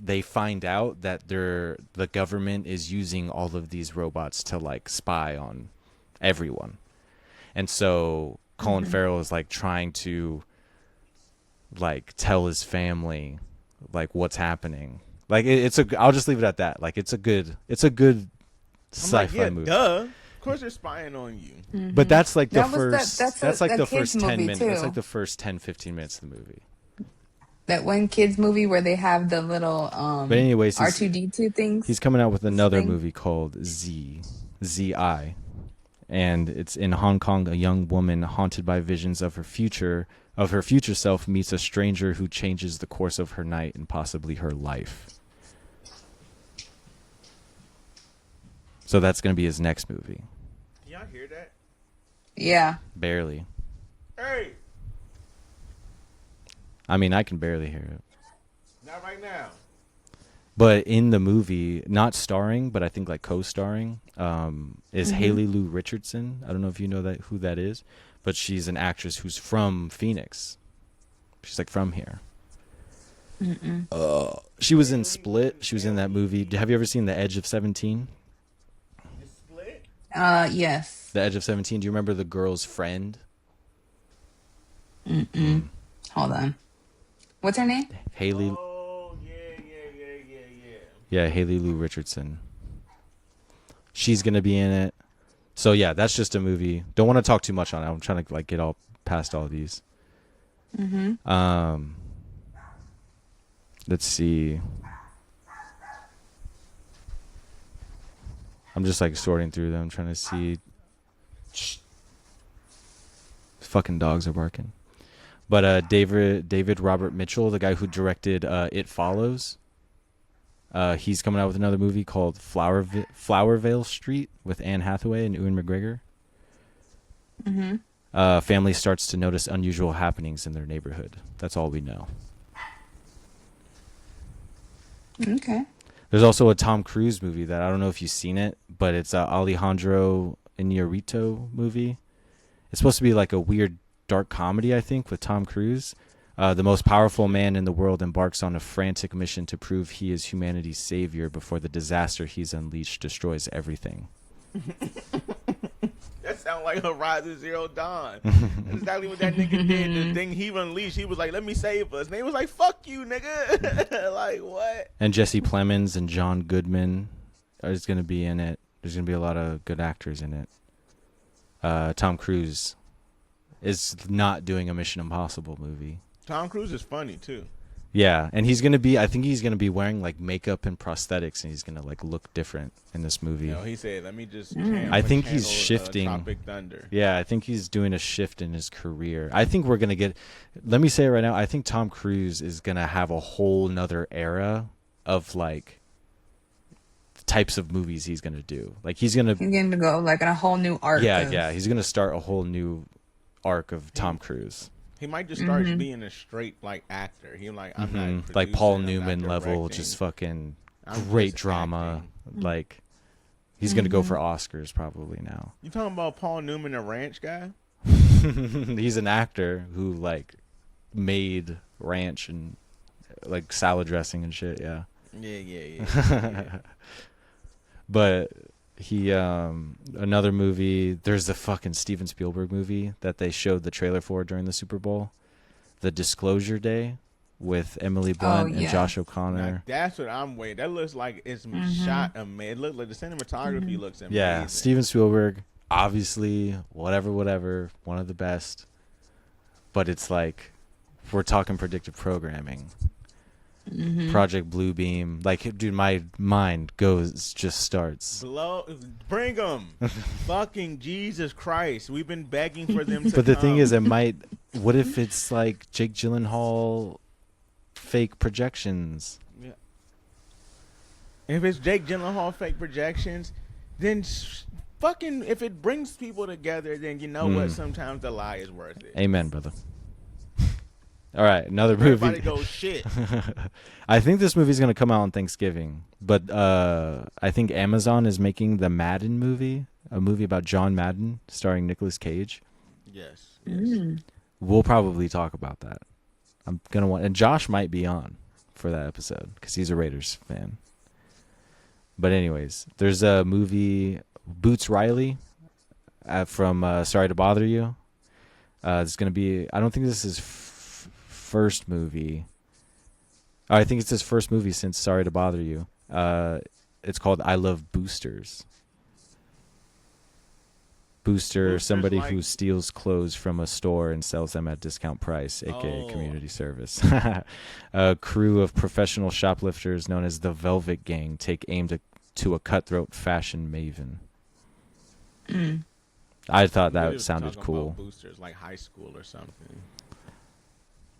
they find out that the government is using all of these robots to like spy on everyone. And so Colin Farrell is like trying to like tell his family like what's happening. Like I'll just leave it at that. Like it's a good sci-fi movie. Duh. Of course they're spying on you. But that's like the that's like the kid's first 10 movie, minutes. too. That's like the first 10-15 minutes of the movie. That one kids movie where they have the little But anyways, R2D2 things. He's coming out with another movie called Z.I. And it's in Hong Kong. A young woman haunted by visions of her future self meets a stranger who changes the course of her night and possibly her life. So that's going to be his next movie. Can y'all hear that? Yeah. Barely. Hey. I mean, I can barely hear it. Not right now. But in the movie, not starring, but I think like co-starring, is Haley Lou Richardson. I don't know if you know who that is, but she's an actress who's from Phoenix. She's like from here. She was in Split. She was in that movie. Have you ever seen The Edge of 17? Split? Yes. The Edge of 17. Do you remember the girl's friend? Hold on. What's her name? Haley. Oh, yeah. Yeah, Haley Lou Richardson. She's gonna be in it. So yeah, that's just a movie. Don't want to talk too much on it. I'm trying to like get all past all these. Let's see. I'm just like sorting through them, trying to see. Fucking dogs are barking. But David Robert Mitchell, the guy who directed It Follows, he's coming out with another movie called Flowervale Street with Anne Hathaway and Ewan McGregor. Family starts to notice unusual happenings in their neighborhood. That's all we know. Okay. There's also a Tom Cruise movie that I don't know if you've seen it, but it's Alejandro Inarritu movie. It's supposed to be like a weird dark comedy, I think, with Tom Cruise. The most powerful man in the world embarks on a frantic mission to prove he is humanity's savior before the disaster he's unleashed destroys everything. That sounds like Horizon Zero Dawn. That's exactly what that nigga did. The thing he unleashed, he was like, let me save us. And they was like, fuck you, nigga. Like, what? And Jesse Plemons and John Goodman is going to be in it. There's going to be a lot of good actors in it. Tom Cruise is not doing a Mission Impossible movie. Tom Cruise is funny too. Yeah, and he's gonna be. I think he's gonna be wearing like makeup and prosthetics, and he's gonna like look different in this movie. No, he said, "Let me just." I think he's shifting. Tropic Thunder. Yeah, I think he's doing a shift in his career. I think we're gonna get. Let me say it right now. I think Tom Cruise is gonna have a whole nother era of like the types of movies he's gonna do. Like he's gonna go like on a whole new arc. Yeah. He's gonna start a whole new arc of Tom Cruise. He might just start being a straight like actor. He like I'm not like Paul producing, I'm Newman not level, directing. just fucking I'm great just drama. Like he's gonna go for Oscars probably now. You talking about Paul Newman, the ranch guy? He's an actor who like made ranch and like salad dressing and shit. Yeah. Yeah. But he another movie, there's the fucking Steven Spielberg movie that they showed the trailer for during the Super Bowl, The Disclosure Day, with Emily Blunt and Josh O'Connor. Now, that's what I'm waiting. That looks like it's shot amazing. It looks like the cinematography looks amazing. Yeah, Steven Spielberg, obviously, whatever, one of the best. But it's like, we're talking predictive programming. Project Bluebeam, like, dude, my mind starts. Bring them, fucking Jesus Christ! We've been begging for them to. But the thing is, what if it's like Jake Gyllenhaal, fake projections? Yeah. If it's Jake Gyllenhaal fake projections, then fucking if it brings people together, then you know what? Sometimes the lie is worth it. Amen, brother. All right, another movie. Everybody goes shit. I think this movie's gonna come out on Thanksgiving, but I think Amazon is making the Madden movie, a movie about John Madden, starring Nicolas Cage. Yes. We'll probably talk about that. I'm gonna and Josh might be on for that episode because he's a Raiders fan. But anyways, there's a movie, Boots Riley, from Sorry to Bother You. It's gonna be. I don't think this is first movie. I think it's his first movie since Sorry to Bother You. It's called I Love Boosters. Booster, somebody who steals clothes from a store and sells them at discount price, aka community service. A crew of professional shoplifters known as the Velvet Gang take aim to a cutthroat fashion maven. I thought that sounded cool. Boosters, like high school or something.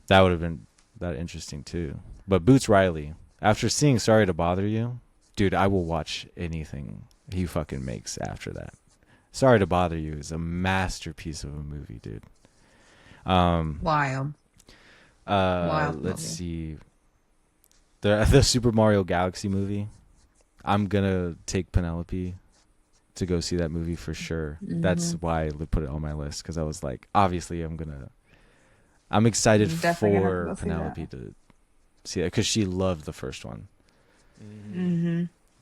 That would have been that interesting too. But Boots Riley, after seeing Sorry to Bother You, dude, I will watch anything he fucking makes after that. Sorry to Bother You is a masterpiece of a movie, dude. Wild. Let's see. The Super Mario Galaxy movie. I'm gonna take Penelope to go see that movie for sure. That's why I put it on my list, because I was like, obviously I'm excited for Penelope to see that because she loved the first one.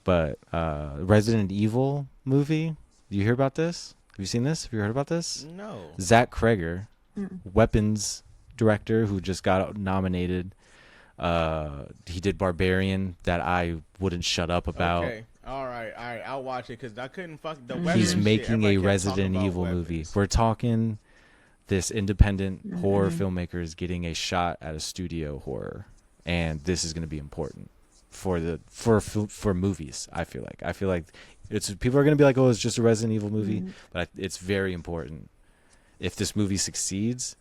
But Resident Evil movie, do you hear about this? Have you seen this? Have you heard about this? No. Zach Kreger, weapons director who just got nominated. He did Barbarian, that I wouldn't shut up about. Okay. All right. I'll watch it because I couldn't fuck the weapons. He's making a Resident Evil movie. We're talking this independent horror filmmaker is getting a shot at a studio horror, and this is going to be important for movies. I feel like it's people are going to be like, oh, it's just a Resident Evil movie, but it's very important. If this movie succeeds,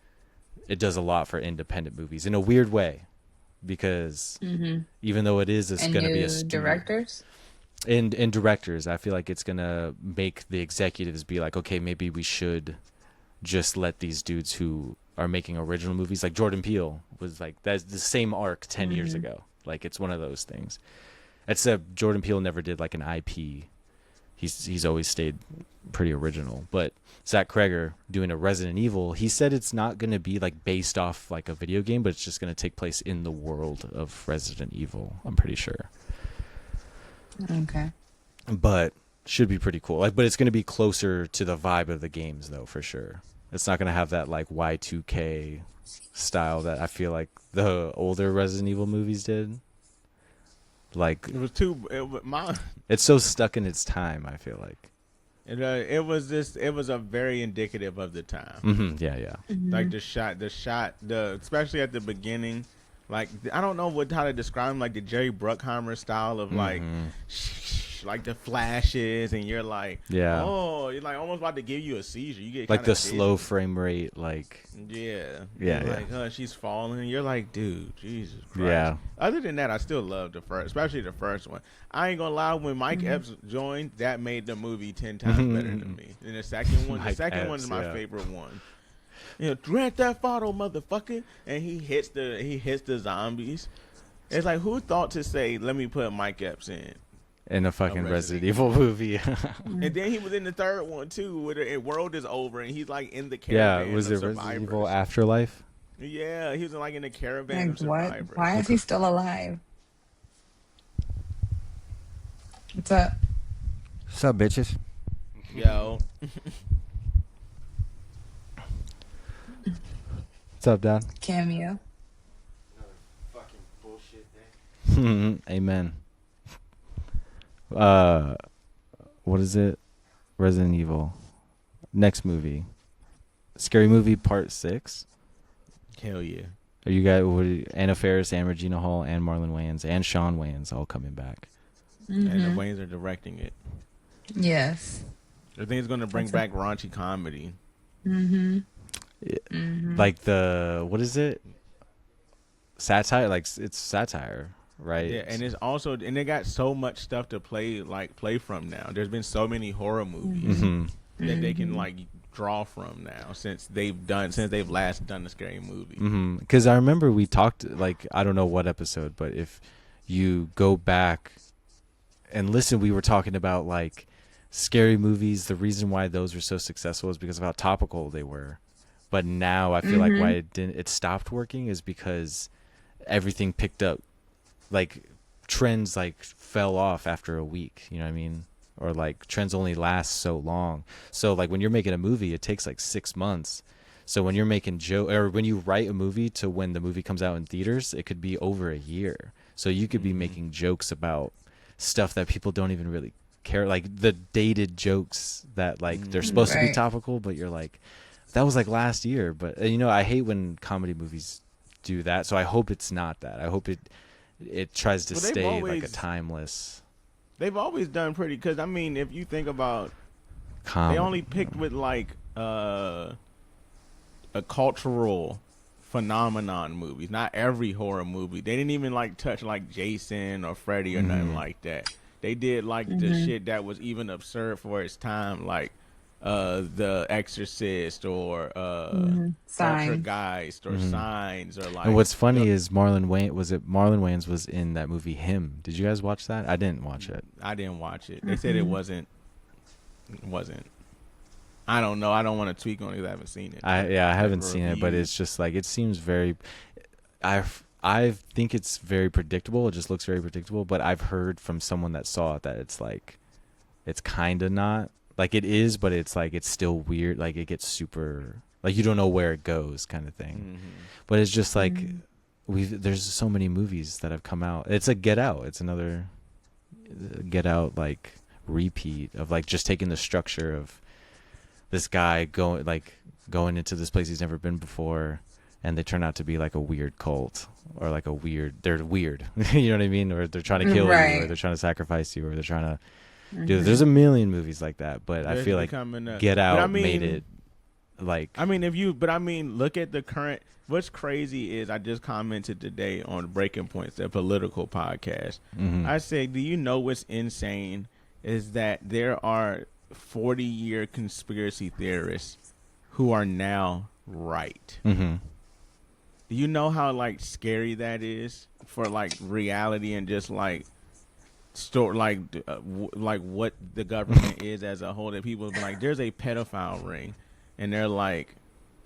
it does a lot for independent movies in a weird way, because even though it is going to be a studio, directors. And directors, I feel like it's going to make the executives be like, okay, maybe we should just let these dudes who are making original movies, like Jordan Peele was like, that's the same arc 10 years ago. Like, it's one of those things. Except Jordan Peele never did like an IP. He's always stayed pretty original. But Zach Kreger doing a Resident Evil, he said it's not going to be like based off like a video game, but it's just going to take place in the world of Resident Evil, I'm pretty sure. Okay. But should be pretty cool. Like, but it's going to be closer to the vibe of the games, though, for sure. It's not going to have that like Y2K style that I feel like the older Resident Evil movies did. Like It was too. it's so stuck in its time. I feel like. It was a very indicative of the time. Yeah. Like the shot, especially at the beginning. Like I don't know how to describe him, like the Jerry Bruckheimer style of like the flashes, and you're like, Yeah. oh, you're like almost about to give you a seizure. You get Like the dizzy. slow frame rate, like Yeah. Yeah, You're yeah. like, she's falling. You're like, dude, Jesus Christ. Yeah. Other than that, I still love the first, especially the first one. I ain't gonna lie, when Mike Epps joined, that made the movie 10 times better than me. And the second one, Mike one is Epps, my yeah. favorite one. You know, Grand Theft Auto, motherfucker, and he hits the zombies. It's like, who thought to say, let me put Mike Epps in? in a fucking Resident Resident Evil movie. And then he was in the third one too, where the world is over, and he's like in the Yeah, caravan. was of it Resident survivors. Evil Afterlife? Yeah, he was like in the caravan Like, of survivors. what? Why is he still alive? What's up? What's up, bitches? Yo, What's up, Dad? Cameo. Fucking bullshit thing. Amen. What is it? Resident Evil. Next movie. Scary Movie Part 6. hell yeah. Are you guys, Anna Faris and Regina Hall and Marlon Wayans and Sean Wayans all coming back? And the Waynes are directing it. Yes. I think it's going to bring back raunchy comedy. Like what is it? Satire? Like, it's satire, right? Yeah, and it's also, and they got so much stuff to play from now. There's been so many horror movies that they can draw from now since they've last done a scary movie. Because I remember we talked, I don't know what episode, but if you go back and listen, we were talking about scary movies. The reason why those were so successful is because of how topical they were. But now I feel like why it stopped working is because everything picked up, trends fell off after a week. You know what I mean? Or trends only last so long. So when you're making a movie, it takes 6 months. So when you're making or when you write a movie to when the movie comes out in theaters, it could be over a year. So you could be making jokes about stuff that people don't even really care, the dated jokes that they're supposed to be topical, but you're that was last year. But I hate when comedy movies do that. So I hope it's not that. I hope it tries to stay a timeless. They've always done pretty, because I mean, if you think about, Comedy. they only picked with a cultural phenomenon movies. Not every horror movie. They didn't even touch Jason or Freddy or nothing like that. They did the shit that was even absurd for its time, The Exorcist or Poltergeist or Signs or And what's funny is Marlon Wayans was in that movie Him. Did you guys watch that? I didn't watch it. I didn't watch it. They said it wasn't. I don't know. I don't want to tweak on it because I haven't seen it. I haven't seen it, but it's just it seems very. I think it's very predictable. It just looks very predictable. But I've heard from someone that saw it that it's it's kind of not. It is, but it's it's still weird. It gets super you don't know where it goes, kind of thing. But it's just there's so many movies that have come out. It's a Get Out. It's another Get Out repeat of just taking the structure of this guy going into this place he's never been before, and they turn out to be a weird cult or they're weird. You know what I mean? Or they're trying to kill you, or they're trying to sacrifice you, or they're trying to. Dude, there's a million movies like that, but I feel Get Out made it look at the current. What's crazy is I just commented today on Breaking Points, the political podcast. I said, do you know what's insane is that there are 40-year conspiracy theorists who are now right. Do you know how scary that is for reality and just what the government is as a whole, that people be there's a pedophile ring, and they're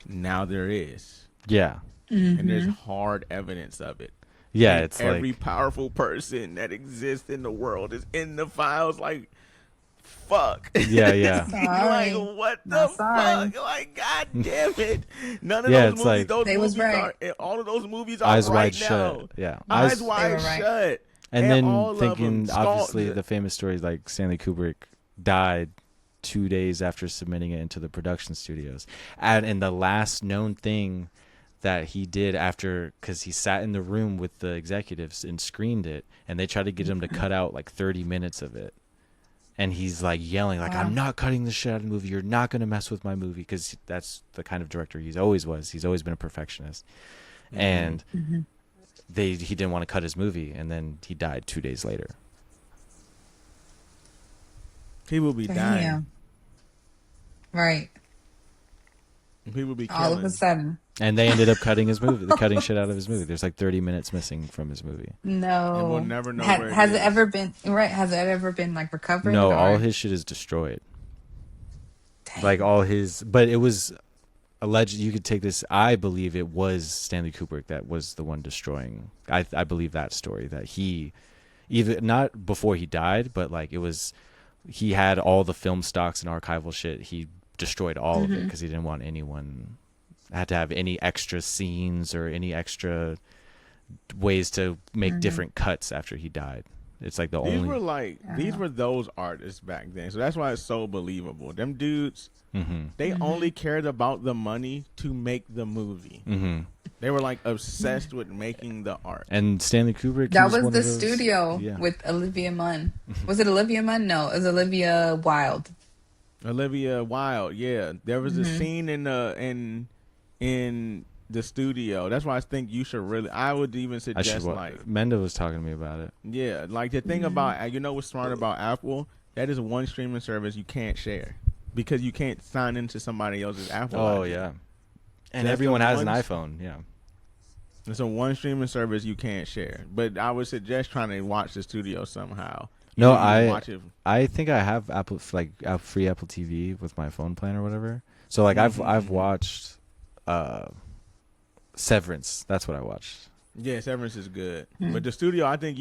now there is. Yeah. And there's hard evidence of it. Yeah, and it's every powerful person that exists in the world is in the files. Fuck. Yeah. What the fuck? God damn it. None of those movies, they was right. all of those movies are Eyes right Wide now. Shut. Yeah. Eyes Wide Shut. And And then all of thinking, them obviously, sculpted. the famous story like Stanley Kubrick died 2 days after submitting it into the production studios. And the last known thing that he did after, because he sat in the room with the executives and screened it, and they tried to get him to cut out like 30 minutes of it. And he's like yelling, like, I'm not cutting the shit out of the movie. You're not going to mess with my movie. Because that's the kind of director he's always was. He's always been a perfectionist. And he didn't want to cut his movie. And then he died 2 days later. He will be dying. Damn. Right. People be All of killing. a sudden. And they ended up cutting his movie, cutting shit out of his movie. There's like 30 minutes missing from his movie. No. And we'll never know where it has is. it ever been right? Has it ever been like recovered? No, or? all his shit is destroyed. Dang. Like all his, but it was alleged. You could take this. I believe it was Stanley Kubrick that was the one destroying. I believe that story, that he, even not before he died, but like it was, he had all the film stocks and archival shit. He destroyed all of it because he didn't want anyone had to have any extra scenes or any extra ways to make different cuts after he died. It's like the These only. were like these were those artists back then, so that's why it's so believable. Them dudes, they only cared about the money to make the movie. They were like obsessed with making the art. And Stanley Kubrick. That he was one the of those- studio yeah. with Olivia Munn. Was it Olivia Munn? No, it was Olivia Wilde. Olivia Wilde, yeah. There was a scene in the studio. That's why I think you should really. I would even I suggest should. like, Menda was talking to me about it. yeah, like the thing about, you know what's smart about Apple? That is one streaming service you can't share because you can't sign into somebody else's Apple. Oh ID. yeah. And That's everyone the has an one- iPhone. Yeah. It's a one streaming service you can't share. But I would suggest trying to watch the studio somehow. You No, can watch it. I think I have Apple, like free Apple TV with my phone plan or whatever. So like I've watched Severance. That's what I watched. Yeah, Severance is good. But the studio, I think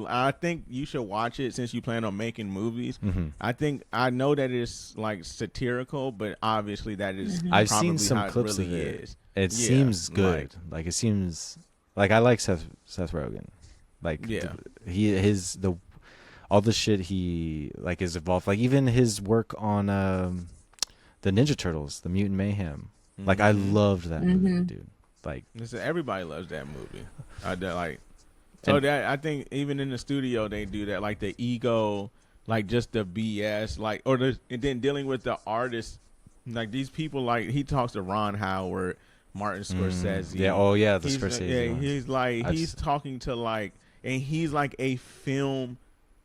I think you should watch it since you plan on making movies. I know that it's like satirical, but obviously that is I've probably seen some how it clips really of it. is. It Yeah, seems good. Like it seems like I like Seth Rogen. Like Yeah. all the shit he like is involved. Like even his work on the Ninja Turtles, the Mutant Mayhem. Like I loved that movie, dude. Like Listen, everybody loves that movie. I think even in the studio they do that, like the ego, like just the BS, like and then dealing with the artists, like these people. Like he talks to Ron Howard, Martin Scorsese. yeah, oh yeah, the He's, Scorsese. yeah, one. he's like he's talking to like, and he's like a film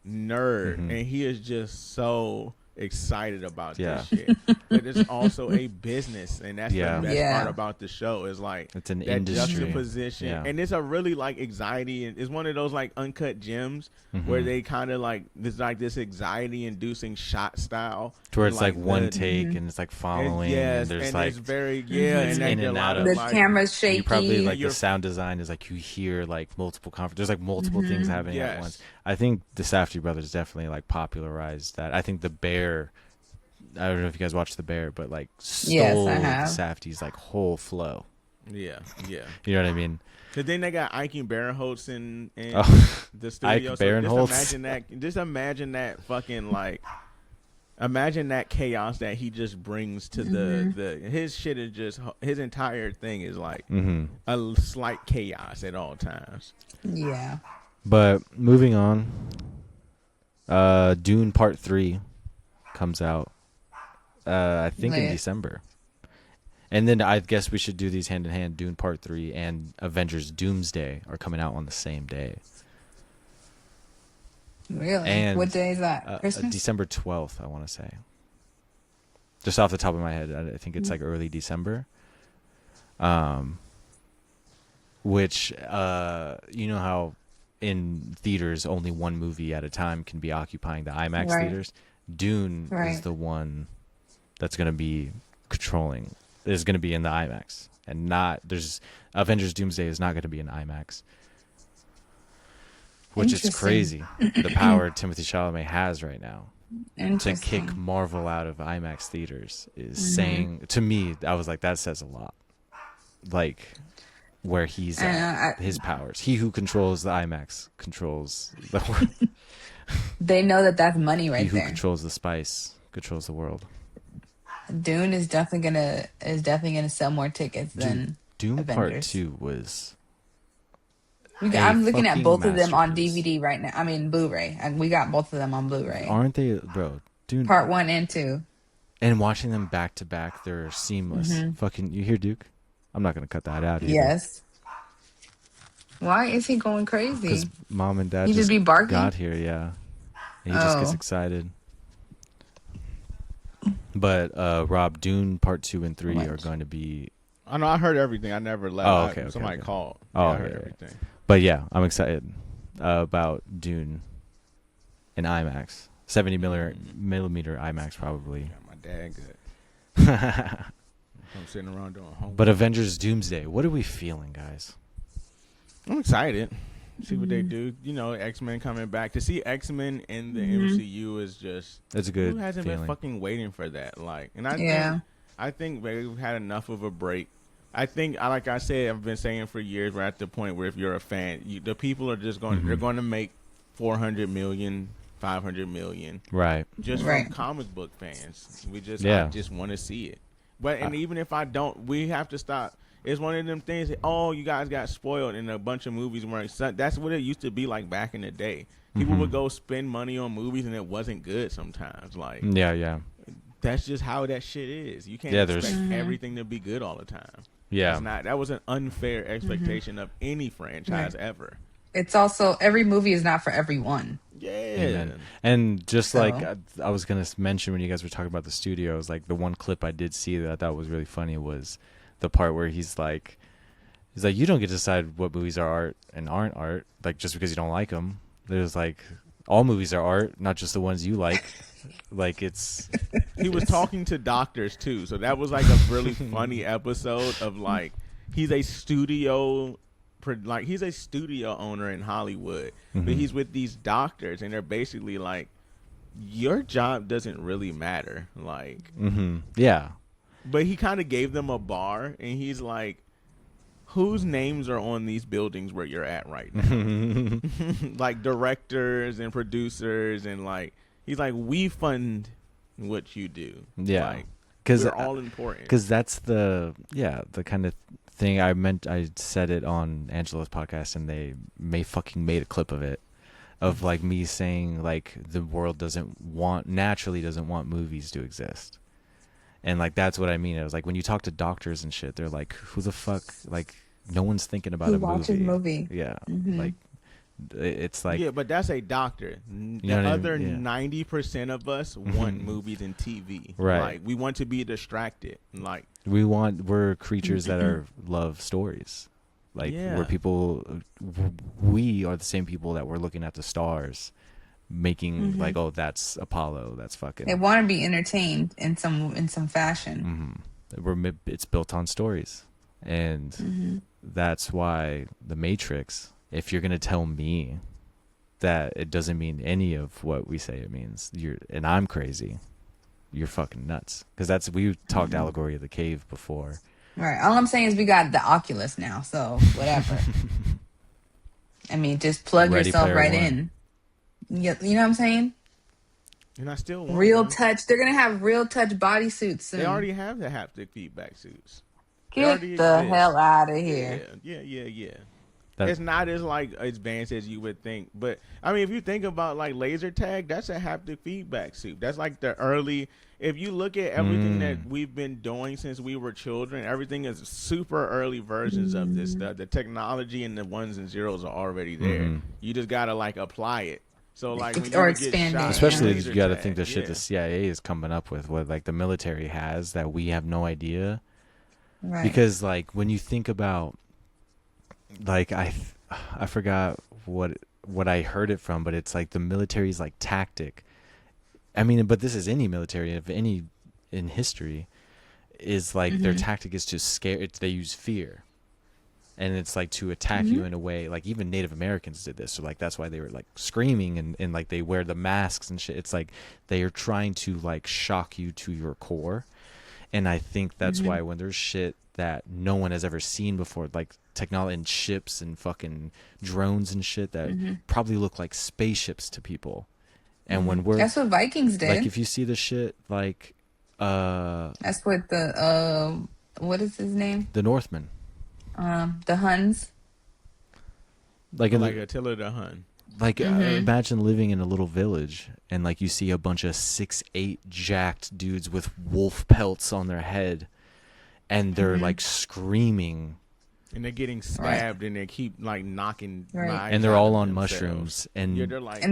nerd, and he is just so excited about this shit. But it's also a business, and that's the best part about the show is like It's an that industry. juxtaposition, Yeah. and it's a really like anxiety, and it's one of those like uncut gems where they kind of like there's like this anxiety inducing shot style To where it's like one the- take and it's like following. yes, and there's and like it's very and in a and lot out of of The like, camera's and shaky. you probably like the You're- sound design is like you hear like multiple there's like multiple things happening at Yes. once. I think the Safdie brothers definitely like popularized that. I think the Bear, I don't know if you guys watched the Bear, but like stole I have. Safdie's like whole flow. yeah. You know what I mean? Cause then they got Ike Barinholtz in Oh, the studio. Ike So Barinholtz. just imagine that fucking like, imagine that chaos that he just brings to the his shit is just his entire thing is like a slight chaos at all times. Yeah. But moving on, Dune Part 3 comes out, I think in Lit. December. And then I guess we should do these hand in hand. Dune Part 3 and Avengers Doomsday are coming out on the same day. Really? And, What day is that? Christmas? December 12th, I want to say. Just off the top of my head, I think it's like early December. Which, you know how in theaters only one movie at a time can be occupying the IMAX Right. theaters? Dune is Right. the one that's going to be controlling. Is going to be in the IMAX, and not there's Avengers Doomsday is not going to be in IMAX, which is Interesting. crazy. The power Timothy Chalamet has right now to Interesting. kick Marvel out of IMAX theaters is saying to me. I was like, that says a lot. Like, where he's at, his powers. He who controls the IMAX controls the world. They know that that's money right He who there. controls the spice controls the world. Dune is definitely gonna sell more tickets than Dune Avengers. Part 2 was I'm looking at fucking both of them on masterpiece. DVD right now. I mean Blu-ray, and we got both of them on Blu-ray. Aren't they, bro? Dune Part 1 and 2. And watching them back to back, they're seamless. Fucking, you hear Duke? I'm not gonna cut that out either. Yes. Why is he going crazy? Because mom and dad He just be barking? got here, yeah. And he just gets excited. But Rob, Dune Part 2 and 3 are going to be. I know. I heard everything. I never left. Oh, okay. Somebody called. Oh, I heard yeah. everything. But yeah, I'm excited about Dune in IMAX, 70 millimeter IMAX probably. Yeah, my dad good. I'm sitting around doing homework. But Avengers Doomsday, what are we feeling, guys? I'm excited. See what they do. You know, X-Men coming back. To see X-Men in the MCU is just. It's a good Who hasn't feeling. been fucking waiting for that? Like, and I think we've had enough of a break. I think, like I said, I've been saying for years, we're at the point where if you're a fan, the people are just going. They're going to make 400 million, 500 million, Right. just from comic book fans. I just want to see it. But and even if I don't, we have to stop. It's one of them things that, oh, you guys got spoiled in a bunch of movies. That's what it used to be like back in the day. People would go spend money on movies and it wasn't good sometimes. Like, Yeah. that's just how that shit is. You can't expect everything to be good all the time. Yeah. That was an unfair expectation of any franchise ever. It's also, every movie is not for everyone. Yeah. Amen. And just like I was going to mention when you guys were talking about the studios, like the one clip I did see that I thought was really funny was the part where he's like, you don't get to decide what movies are art and aren't art, like just because you don't like them. There's like, all movies are art, not just the ones you like. Like it's. He was talking to doctors too, so that was like a really funny episode of like he's a studio owner in Hollywood, but he's with these doctors and they're basically like, your job doesn't really matter, like. Yeah. But he kind of gave them a bar, and he's like, whose names are on these buildings where you're at right now? Like directors and producers, and like, he's like, we fund what you do. Yeah. Like, because we're all important. Because that's the kind of thing I said it on Angela's podcast, and they made a clip of it, of like me saying like the world naturally doesn't want movies to exist. And like that's what I mean. It was like when you talk to doctors and shit, they're like, "Who the fuck?" Like, no one's thinking about Who a watches movie? Yeah, like it's like but that's a doctor. The other 90% of us want movies and TV. Right. Like we want to be distracted. Like we're creatures that love stories. Like we are the same people that were looking at the stars, making like, oh, that's Apollo, that's fucking. They want to be entertained in some fashion. It's built on stories, and that's why the Matrix. If you're gonna tell me that it doesn't mean any of what we say it means, and I'm crazy, you're fucking nuts. Because we talked allegory of the cave before. Right. All I'm saying is we got the Oculus now, so whatever. I mean, just plug yourself right in. You know what I'm saying? And I still want real them. touch. They're gonna have real touch bodysuits soon. They already have the haptic feedback suits. Get the hell out of here. Yeah. It's not as like advanced as you would think, but I mean, if you think about like laser tag, that's a haptic feedback suit. That's like the early. If you look at everything that we've been doing since we were children, everything is super early versions of this stuff. The technology and the ones and zeros are already there. You just gotta like apply it. So like when or you expand get shot, it. Especially laser you got to tag, think the shit the CIA is coming up with, what like the military has that we have no idea. Right. Because like when you think about, like I forgot what I heard it from, but it's like the military's like tactic. I mean, but this is any military of any in history, is like their tactic is to scare. They use fear, and it's like to attack you in a way. Like even Native Americans did this, so like that's why they were like screaming and like they wear the masks and shit. It's like they are trying to like shock you to your core, and I think that's why when there's shit that no one has ever seen before, like technology and ships and fucking drones and shit that probably look like spaceships to people. And when we're that's what Vikings did. like, if you see the shit, like that's what the what is his name? The Northmen. The Huns. Like Attila the Hun. Like imagine living in a little village and like you see a bunch of 6'8" jacked dudes with wolf pelts on their head, and they're like screaming, and they're getting stabbed, and they keep like knocking knives, and they're all out on themselves. mushrooms, and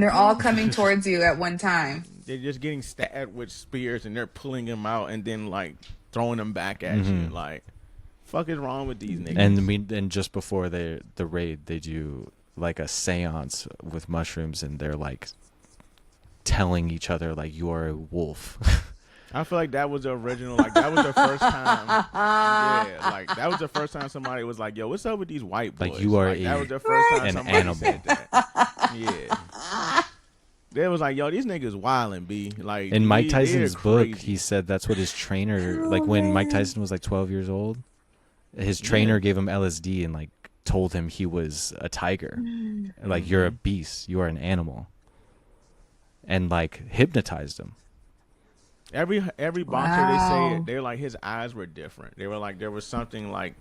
they're all coming towards you at one time. They're just getting stabbed with spears, and they're pulling them out, and then like throwing them back at you. Like, fuck is wrong with these niggas? And just before the raid, they do like a seance with mushrooms, and they're like telling each other like, you are a wolf. I feel like that was the original, like that was the first time. Yeah, like that was the first time somebody was like, yo, what's up with these white boys? Like, you are that was the first time an somebody animal. said that. Yeah. They was like, yo, these niggas wildin', B. Like, in Mike Tyson's book, he said that's what his trainer, like when Mike Tyson was like 12 years old, his trainer gave him LSD and like told him he was a tiger. Like, you're a beast, you are an animal, and like hypnotized him. Every boxer, they say it, they're like, his eyes were different. They were like, there was something like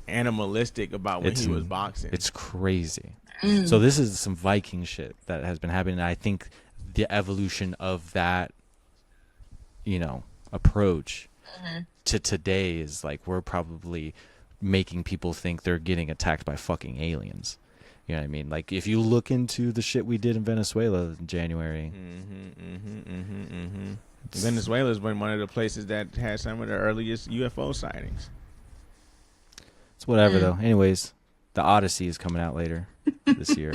animalistic about when he was boxing. It's crazy. So this is some Viking shit that has been happening. I think the evolution of that, approach to today is like, we're probably making people think they're getting attacked by fucking aliens. You know what I mean? Like, if you look into the shit we did in Venezuela in January. Venezuela's been one of the places that had some of the earliest UFO sightings. It's whatever though. Anyways, the Odyssey is coming out later this year.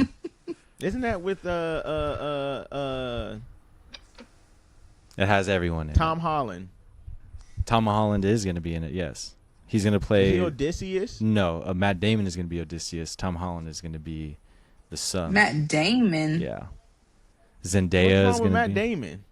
Isn't that with It has everyone in Tom it. Holland? Tom Holland is going to be in it. Yes, he's going to play. Is he Odysseus? No, Matt Damon is going to be Odysseus. Tom Holland is going to be the son. Matt Damon. Yeah. Zendaya is going to be. Matt Damon?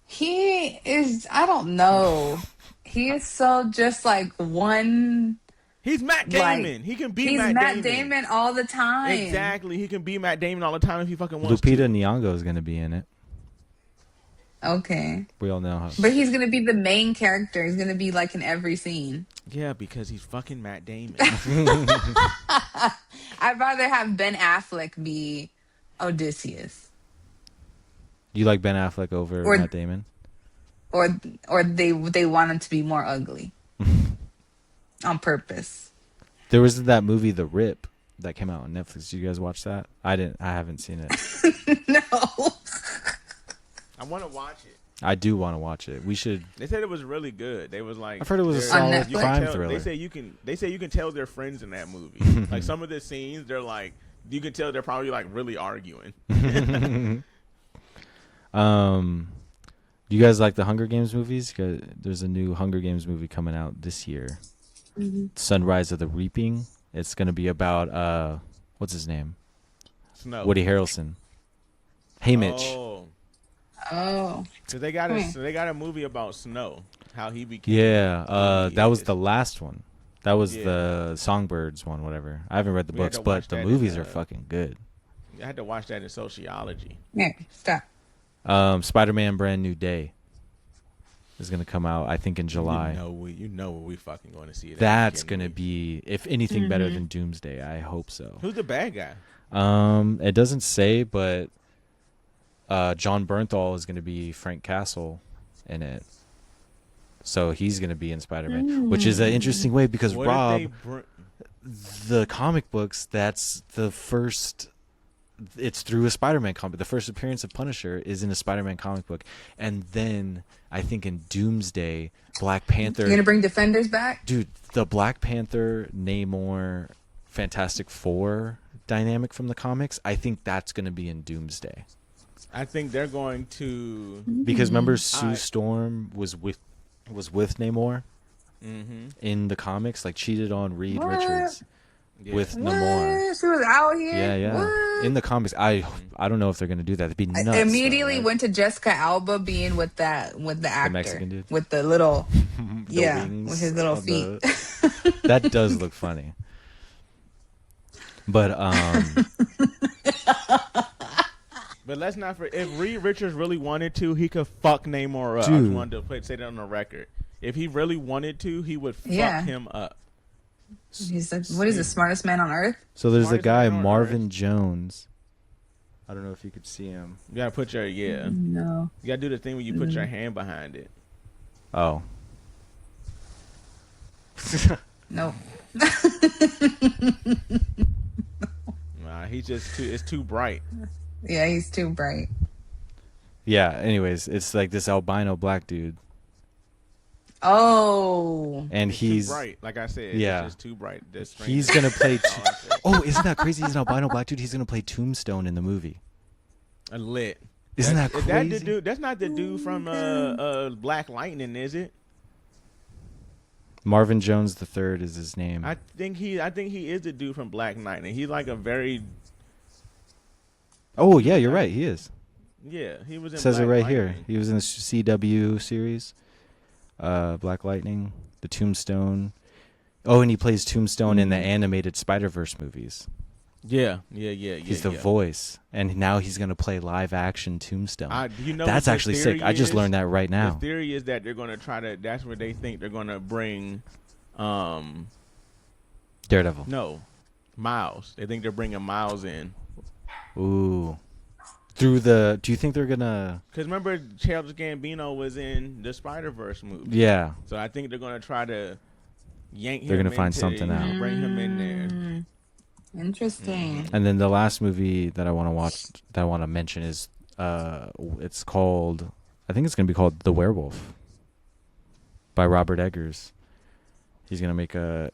He is. I don't know. He is so just like one. He's Matt Damon. Like, he can be he's Matt Damon. all the time. Exactly. He can be Matt Damon all the time if he fucking wants Lupita to. Nyong'o is going to be in it. Okay. We all know how. But he's going to be the main character. He's going to be like in every scene. Yeah, because he's fucking Matt Damon. I'd rather have Ben Affleck be Odysseus. You like Ben Affleck over Matt Damon? Or they want him to be more ugly. On purpose. There was that movie The Rip that came out on Netflix. Did you guys watch that? I haven't seen it. No. I want to watch it. I do want to watch it. We should. They said it was really good. They was like, I've heard it was a solid Netflix? crime thriller. They say you can tell they're friends in that movie. Like, some of the scenes, they're like, you can tell they're probably like really arguing. Do you guys like the Hunger Games movies? There's a new Hunger Games movie coming out this year. Sunrise of the Reaping. It's going to be about what's his name? Snow. Woody Harrelson. Hey Mitch. Oh. So they got a movie about Snow, how he became. Yeah, that was the last one. That was the Songbirds one, whatever. I haven't read the books, but the movies are fucking good. I had to watch that in sociology. Yeah, stop. Spider-Man Brand New Day is going to come out, I think, in July. You know what we fucking going to see. That's going to be, if anything, better than Doomsday. I hope so. Who's the bad guy? It doesn't say, but John Bernthal is going to be Frank Castle in it. So he's going to be in Spider-Man, which is an interesting way because the comic books, that's the first. It's through a Spider-Man comic. The first appearance of Punisher is in a Spider-Man comic book, and then I think in Doomsday, Black Panther. You're gonna bring Defenders back, dude. The Black Panther, Namor, Fantastic Four dynamic from the comics. I think that's gonna be in Doomsday. I think they're going to, because remember Sue Storm was with Namor in the comics, like cheated on Reed Richards. with Namor. She was out here. Yeah. What? In the comics, I don't know if they're gonna do that. It'd be nuts. I immediately though, right? went to Jessica Alba being with the actor, Mexican dude with the little, the wings with his little feet. That does look funny. But But let's not forget, if Reed Richards really wanted to, he could fuck Namor up. Dude. I just wanted to say that on the record. If he really wanted to, he would fuck him up. He's like, what is the smartest man on earth? so there's a Smartest guy, man on Marvin earth. Jones. I don't know if you could see him. You gotta put your No. You gotta do the thing where you put your hand behind it. Oh. Nope. Nah, he's just too. It's too bright. Yeah, he's too bright. Yeah, anyways, it's like this albino black dude. Oh. And It's he's too bright. Like I said, Yeah. it's just too bright. he's going to play That's all I said. Oh, isn't that crazy? He's an albino black dude. He's going to play Tombstone in the movie. A lit. Isn't that Is crazy? that the dude? That's not the dude from Black Lightning, is it? Marvin Jones the Third is his name. I think he is the dude from Black Lightning. He's like a very Oh, yeah, you're right. He is. he was in It says Black it right Lightning. here. He was in the CW series, Black Lightning, the Tombstone. Oh, and he plays Tombstone in the animated Spider-Verse movies. Yeah. He's the voice, and now he's going to play live-action Tombstone. That's That's actually sick. I just learned that right The now. theory is that they're going to try to. That's where they think they're going to bring, Daredevil. no, Miles. They think they're bringing Miles in. Ooh. Do you think they're going to... Because remember, Childish Gambino was in the Spider-Verse movie. Yeah. So I think they're going to try to yank him. They're gonna find into something the- out. Bring him in there. Interesting. And then the last movie that I want to watch, that I want to mention is, it's called, I think it's going to be called The Werewolf by Robert Eggers. He's going to make a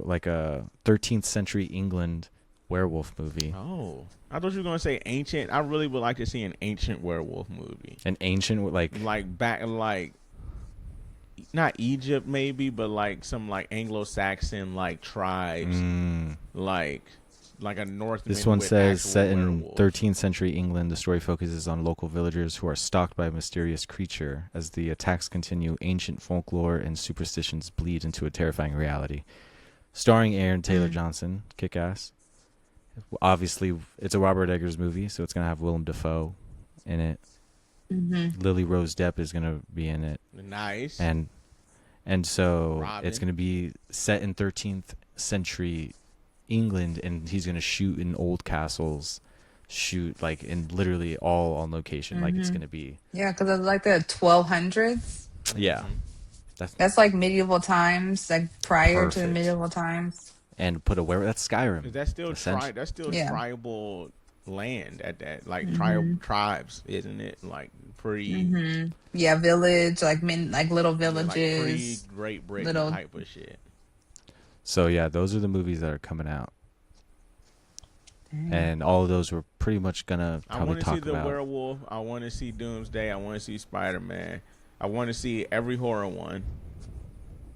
like a 13th century England werewolf movie. Oh, I thought you were going to say ancient. I really would like to see an ancient werewolf movie. An ancient, like Back, not Egypt maybe, but like some like Anglo-Saxon like tribes, like a Northman. this one with says, actual set in werewolves. 13th century England, the story focuses on local villagers who are stalked by a mysterious creature. As the attacks continue, ancient folklore and superstitions bleed into a terrifying reality. Starring Aaron Taylor Johnson, kick-ass. Obviously, it's a Robert Eggers movie, so it's going to have Willem Dafoe in it. Lily Rose Depp is going to be in it. Nice. And so Robin. it's going to be set in 13th century England, and he's going to shoot in old castles, shoot like in literally all on location. Like it's going to be. Yeah, because it's like the 1200s. Yeah. That's like medieval times, like prior to the Perfect. medieval times. And put a that's Skyrim. Is that still essentially. that's still Yeah. tribal land at that, like tribes, isn't it? Like pre, Yeah, village, like little like villages. pre Great Britain little- type of shit. So yeah, those are the movies that are coming out. And all of those we're pretty much gonna I probably want to see talk the about. werewolf. I want to see Doomsday. I want to see Spider-Man. I want to see every horror one,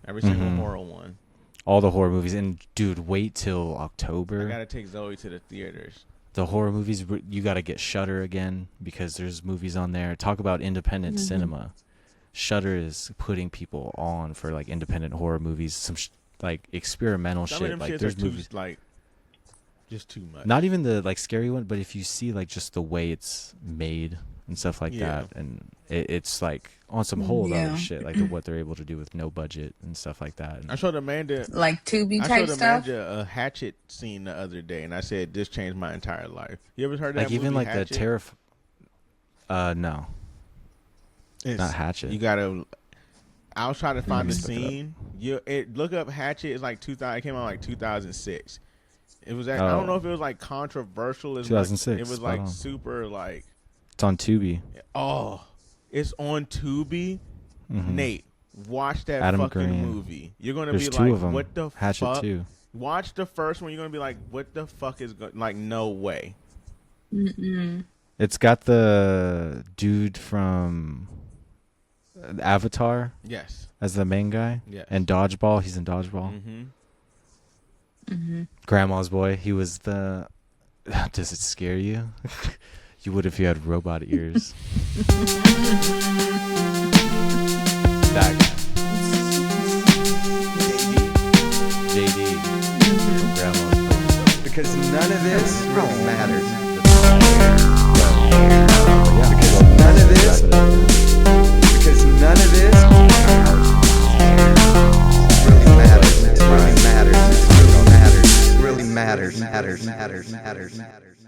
every single horror one. All the horror movies. And dude, wait till I October. gotta take Zoe to the theaters. The horror movies, you got to get Shudder again, because there's movies on there. Talk about independent cinema. Shudder is putting people on for like independent horror movies, some like experimental Some shit. of them Like shits there's are too, movies, like just too much. not even the like scary one, but if you see like just the way it's made and stuff like Yeah. that, and it's like on some whole Yeah. other shit, like what they're able to do with no budget and stuff like that. And I showed Amanda. Like Tubi I type showed stuff. Amanda a Hatchet scene the other day, and I said this changed my entire life. You ever heard of like that even movie, like Hatchet? the no, It's- not Hatchet. You gotta. I was trying to find the me look it up. scene. Look up Hatchet. It's like 2000. It came out like 2006. It was. I Oh. don't know if it was like controversial. As 2006, It was spot like on. super like. It's on Tubi. Oh, it's on Tubi. Nate, watch that Adam fucking Green. movie. You're gonna There's be two like, of them. what the Hatchet fuck? 2. Watch the first one. You're gonna be like, what the fuck is like? No way. It's got the dude from Avatar Yes. as the main guy. Yes. And Dodgeball. He's in Dodgeball. Mm-hmm. Grandma's boy. He was the. Does it scare you? You would if you had robot ears. That guy. JD. From Grandma's boy. Because none of this really matters. Yeah. Because none of this. Because none of this really matters. It really matters. It really matters. It really matters. Matters.